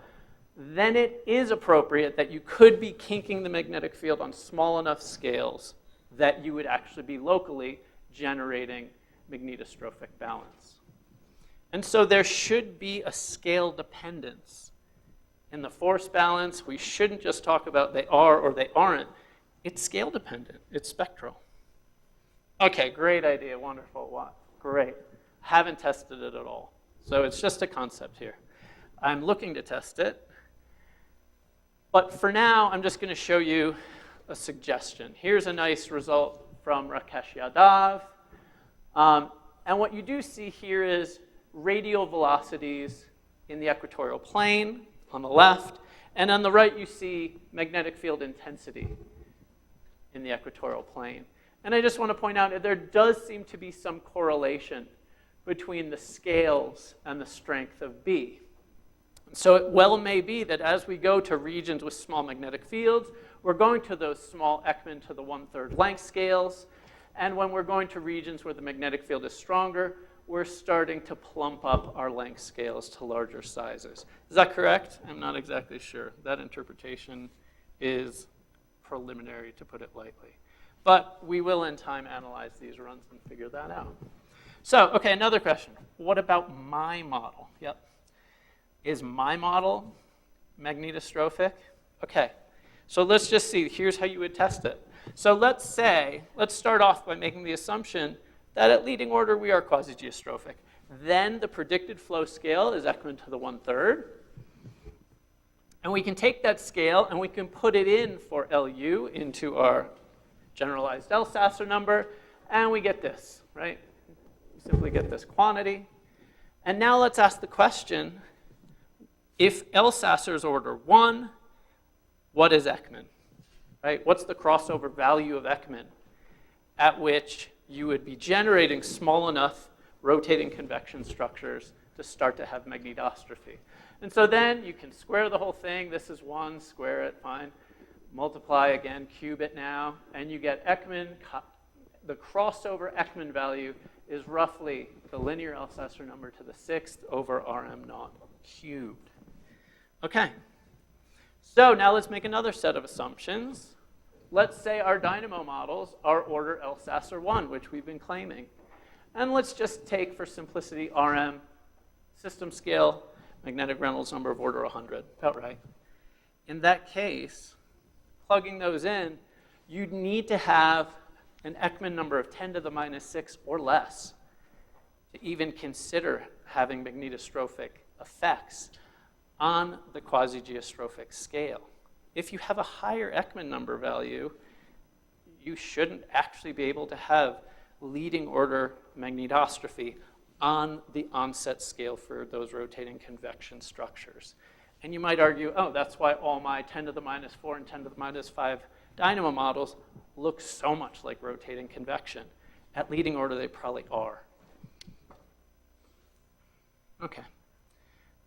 then it is appropriate that you could be kinking the magnetic field on small enough scales that you would actually be locally generating magnetostrophic balance. And so there should be a scale dependence. In the force balance, we shouldn't just talk about they are or they aren't. It's scale dependent. It's spectral. Okay, great idea. Wonderful. What? Great. Haven't tested it at all. So it's just a concept here. I'm looking to test it. But for now, I'm just going to show you a suggestion. Here's a nice result from Rakesh Yadav. And what you do see here is radial velocities in the equatorial plane on the left. And on the right, you see magnetic field intensity in the equatorial plane. And I just want to point out that there does seem to be some correlation between the scales and the strength of B. So it well may be that as we go to regions with small magnetic fields, we're going to those small Ekman to the 1/3 length scales. And when we're going to regions where the magnetic field is stronger, we're starting to plump up our length scales to larger sizes. Is that correct? I'm not exactly sure. That interpretation is preliminary, to put it lightly. But we will in time analyze these runs and figure that out. So, okay, another question. What about my model? Yep. Is my model magnetostrophic? Okay, so let's just see. Here's how you would test it. So let's start off by making the assumption that at leading order we are quasi-geostrophic. Then the predicted flow scale is Ekman to the 1/3. And we can take that scale and we can put it in for LU into our generalized Elsasser number, and we get this, right? We simply get this quantity. And now let's ask the question, if Elsasser is order 1, what is Ekman? Right? What's the crossover value of Ekman at which you would be generating small enough rotating convection structures to start to have magnetostrophy? And so then you can square the whole thing. This is 1, square it, fine. Multiply again, cube it now, and you get Ekman. The crossover Ekman value is roughly the linear Elsasser number to the 6th over Rm naught cubed. Okay. So now let's make another set of assumptions. Let's say our dynamo models are order Elsasser 1, which we've been claiming. And let's just take, for simplicity, Rm, system scale, magnetic Reynolds number of order 100. About right. In that case, plugging those in, you'd need to have an Ekman number of 10 to the minus 6 or less to even consider having magnetostrophic effects on the quasi-geostrophic scale. If you have a higher Ekman number value, you shouldn't actually be able to have leading order magnetostrophy on the onset scale for those rotating convection structures. And you might argue, oh, that's why all my 10 to the minus 4 and 10 to the minus 5 dynamo models look so much like rotating convection. At leading order, they probably are. Okay.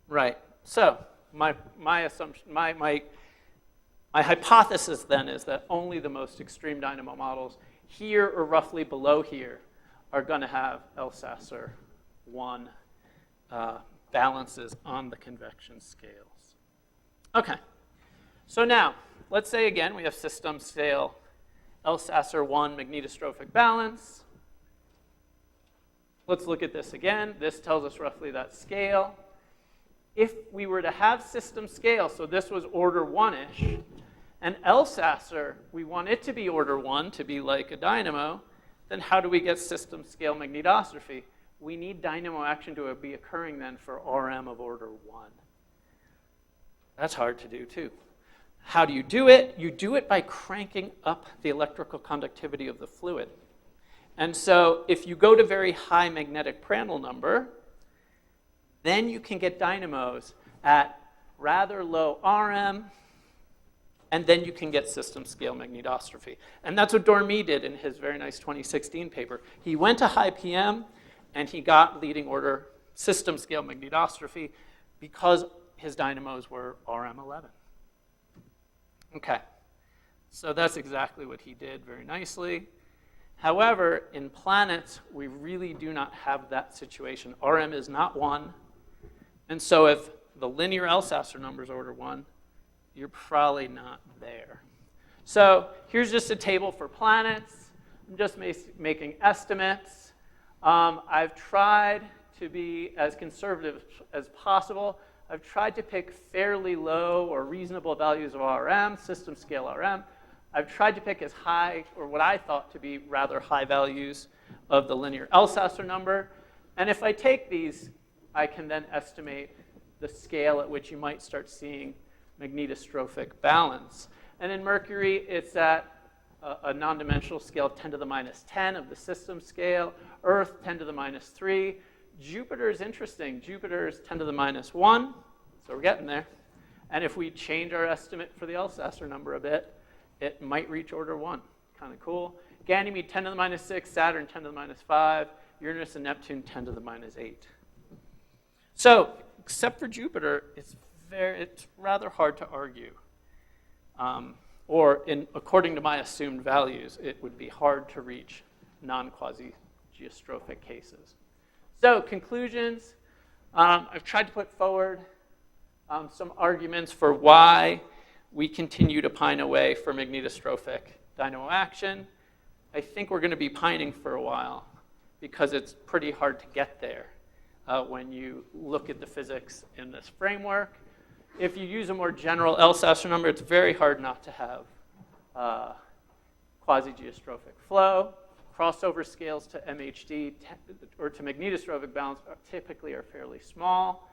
Right. So my assumption, my hypothesis then is that only the most extreme dynamo models here or roughly below here are going to have Elsasser 1 balances on the convection scales. Okay. So now, let's say again we have system scale Elsasser 1 magnetostrophic balance. Let's look at this again. This tells us roughly that scale. If we were to have system scale, so this was order 1-ish, and Elsasser, we want it to be order 1 to be like a dynamo, then how do we get system scale magnetostrophy? We need dynamo action to be occurring then for Rm of order 1. That's hard to do too. How do you do it? You do it by cranking up the electrical conductivity of the fluid. And so if you go to very high magnetic Prandtl number, then you can get dynamos at rather low Rm, and then you can get system scale magnetostrophy. And that's what Dormy did in his very nice 2016 paper. He went to high PM, and he got leading order system scale magnetostrophy because his dynamos were Rm11. Okay, so that's exactly what he did very nicely. However, in planets, we really do not have that situation. Rm is not 1. And so if the linear Elsasser number is order 1, you're probably not there. So here's just a table for planets. I'm just making estimates. I've tried to be as conservative as possible. I've tried to pick fairly low or reasonable values of Rm, system scale Rm. I've tried to pick as high, or what I thought to be rather high values of the linear Elsasser number. And if I take these, I can then estimate the scale at which you might start seeing magnetostrophic balance. And in Mercury, it's at a non-dimensional scale of 10 to the minus 10 of the system scale. Earth, 10 to the minus 3. Jupiter is interesting. Jupiter is 10 to the minus 1, so we're getting there. And if we change our estimate for the Elsasser number a bit, it might reach order 1. Kind of cool. Ganymede, 10 to the minus 6. Saturn, 10 to the minus 5. Uranus and Neptune, 10 to the minus 8. So, except for Jupiter, it's rather hard to argue. According to my assumed values, it would be hard to reach non-quasi-geostrophic cases. So, conclusions. I've tried to put forward some arguments for why we continue to pine away for magnetostrophic dynamo action. I think we're going to be pining for a while because it's pretty hard to get there when you look at the physics in this framework. If you use a more general Elsasser number, it's very hard not to have quasi-geostrophic flow. Crossover scales to MHD or to magnetostrophic balance typically are fairly small.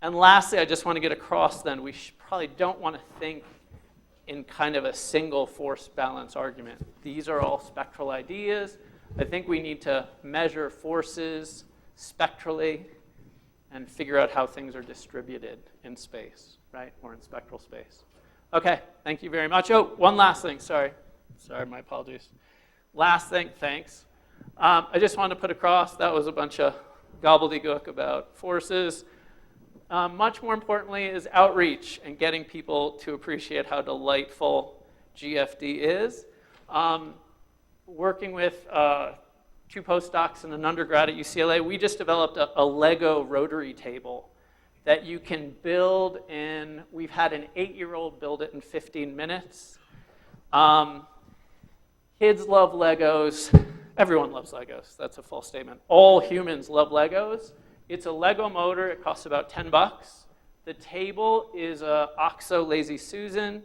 And lastly, I just want to get across then, we probably don't want to think in kind of a single force balance argument. These are all spectral ideas. I think we need to measure forces spectrally and figure out how things are distributed in space, right, or in spectral space. Okay, thank you very much. Oh, one last thing, sorry, my apologies. Last thing, thanks. I just wanted to put across, that was a bunch of gobbledygook about forces. Much more importantly is outreach and getting people to appreciate how delightful GFD is. Working with 2 postdocs and an undergrad at UCLA, we just developed a Lego rotary table that you can build in. We've had an 8-year-old build it in 15 minutes. Kids love Legos. Everyone loves Legos. That's a false statement. All humans love Legos. It's a Lego motor. It costs about $10. The table is a OXO Lazy Susan.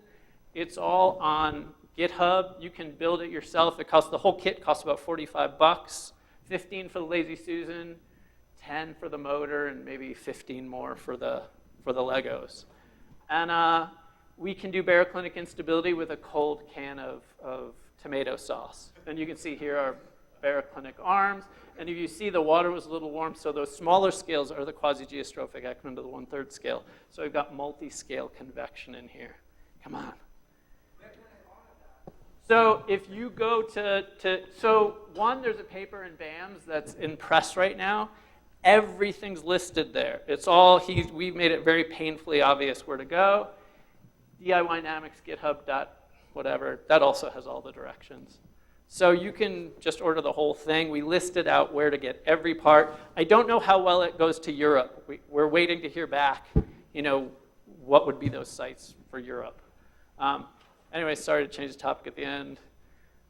It's all on GitHub. You can build it yourself. The whole kit costs about $45. 15 for the Lazy Susan, 10 for the motor, and maybe 15 more for the Legos. And we can do baroclinic instability with a cold can of tomato sauce. And you can see here our baroclinic arms. And if you see, the water was a little warm, so those smaller scales are the quasi-geostrophic equivalent to the 1/3 scale. So we've got multi-scale convection in here. Come on. So if you go there's a paper in BAMS that's in press right now. Everything's listed there. It's all, we've made it very painfully obvious where to go. DIY Dynamics, GitHub, whatever, that also has all the directions. So you can just order the whole thing. We listed out where to get every part. I don't know how well it goes to Europe. We're waiting to hear back, what would be those sites for Europe. Anyway, sorry to change the topic at the end.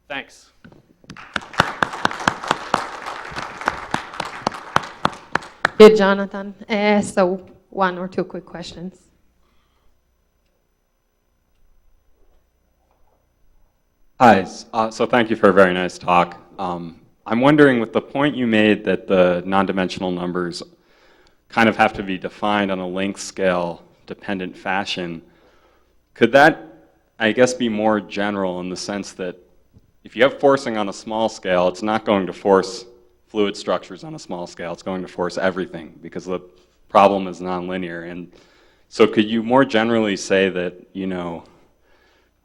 Thanks. Good, Jonathan. So 1 or 2 quick questions. Hi, so thank you for a very nice talk. I'm wondering, with the point you made that the non-dimensional numbers kind of have to be defined on a length scale dependent fashion, could that, I guess, be more general in the sense that if you have forcing on a small scale, it's not going to force fluid structures on a small scale, it's going to force everything because the problem is nonlinear. And so could you more generally say that,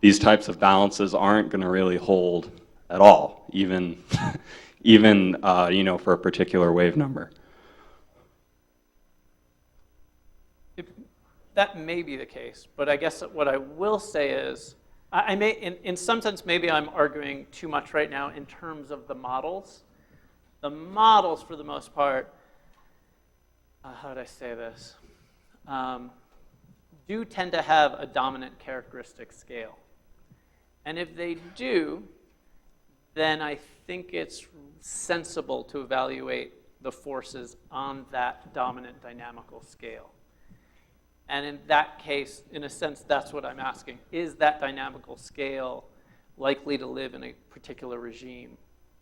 these types of balances aren't going to really hold at all, even for a particular wave number? That may be the case, but I guess what I will say is, I may, in some sense, maybe I'm arguing too much right now in terms of the models. The models, for the most part, how would I say this, do tend to have a dominant characteristic scale. And if they do, then I think it's sensible to evaluate the forces on that dominant dynamical scale. And in that case, in a sense, that's what I'm asking. Is that dynamical scale likely to live in a particular regime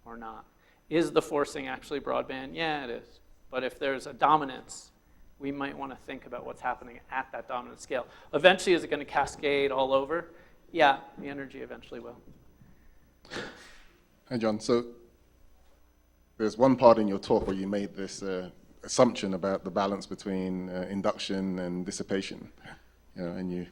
or not? Is the forcing actually broadband? Yeah, it is. But if there's a dominance, we might want to think about what's happening at that dominant scale. Eventually, is it going to cascade all over? Yeah, the energy eventually will. Hi, John. So there's one part in your talk where you made this assumption about the balance between induction and dissipation, and you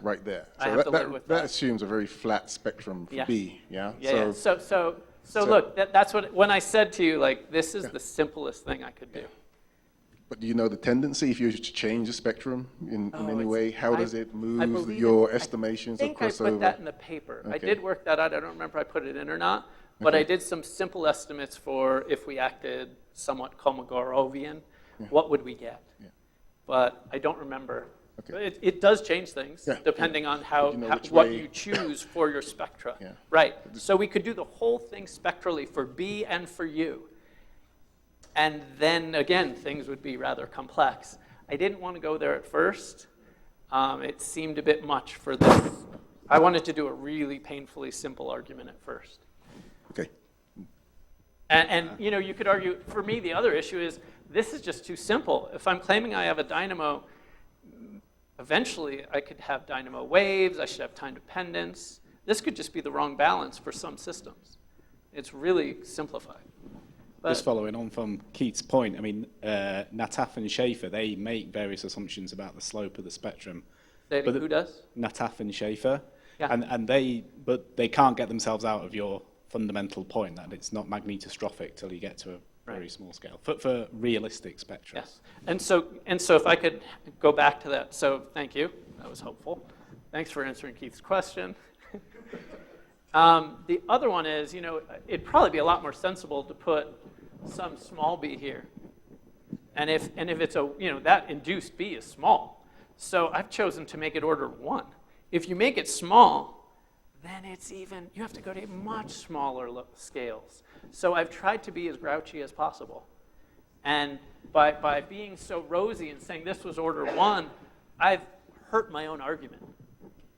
right there. So I have to live with that. That assumes a very flat spectrum for B. Yeah. Yeah. So look, that's what when I said to you, like, this is the simplest thing I could do. But do you know the tendency if you were to change the spectrum in any way? How does it move your estimations of crossover? I think I put that in the paper. Okay. I did work that out. I don't remember if I put it in or not. But I did some simple estimates for if we acted somewhat Kolmogorovian, what would we get? Yeah. But I don't remember. Okay. It does change things depending on what you choose for your spectra. Yeah. Right. So we could do the whole thing spectrally for B and for U. And then, again, things would be rather complex. I didn't want to go there at first. It seemed a bit much for this. I wanted to do a really painfully simple argument at first. Okay. And you could argue, for me, the other issue is this is just too simple. If I'm claiming I have a dynamo, eventually I could have dynamo waves, I should have time dependence. This could just be the wrong balance for some systems. It's really simplified. But just following on from Keith's point, I mean, Nataf and Schaefer, they make various assumptions about the slope of the spectrum. who does? Nataf and Schaefer. Yeah. But they can't get themselves out of your fundamental point that it's not magnetostrophic till you get to a very small scale for realistic spectra. Yes. And so if I could go back to that. So thank you. That was helpful. Thanks for answering Keith's question. The other one is, it'd probably be a lot more sensible to put some small b here. And if it's that induced b is small. So I've chosen to make it order 1. If you make it small, then you have to go to much smaller scales. So I've tried to be as grouchy as possible. And by being so rosy and saying this was order 1, I've hurt my own argument.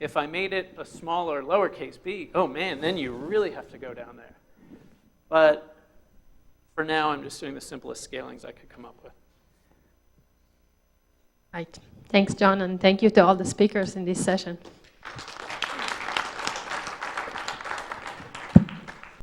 If I made it a smaller lowercase b, oh man, then you really have to go down there. But for now, I'm just doing the simplest scalings I could come up with. Right. Thanks, John, and thank you to all the speakers in this session.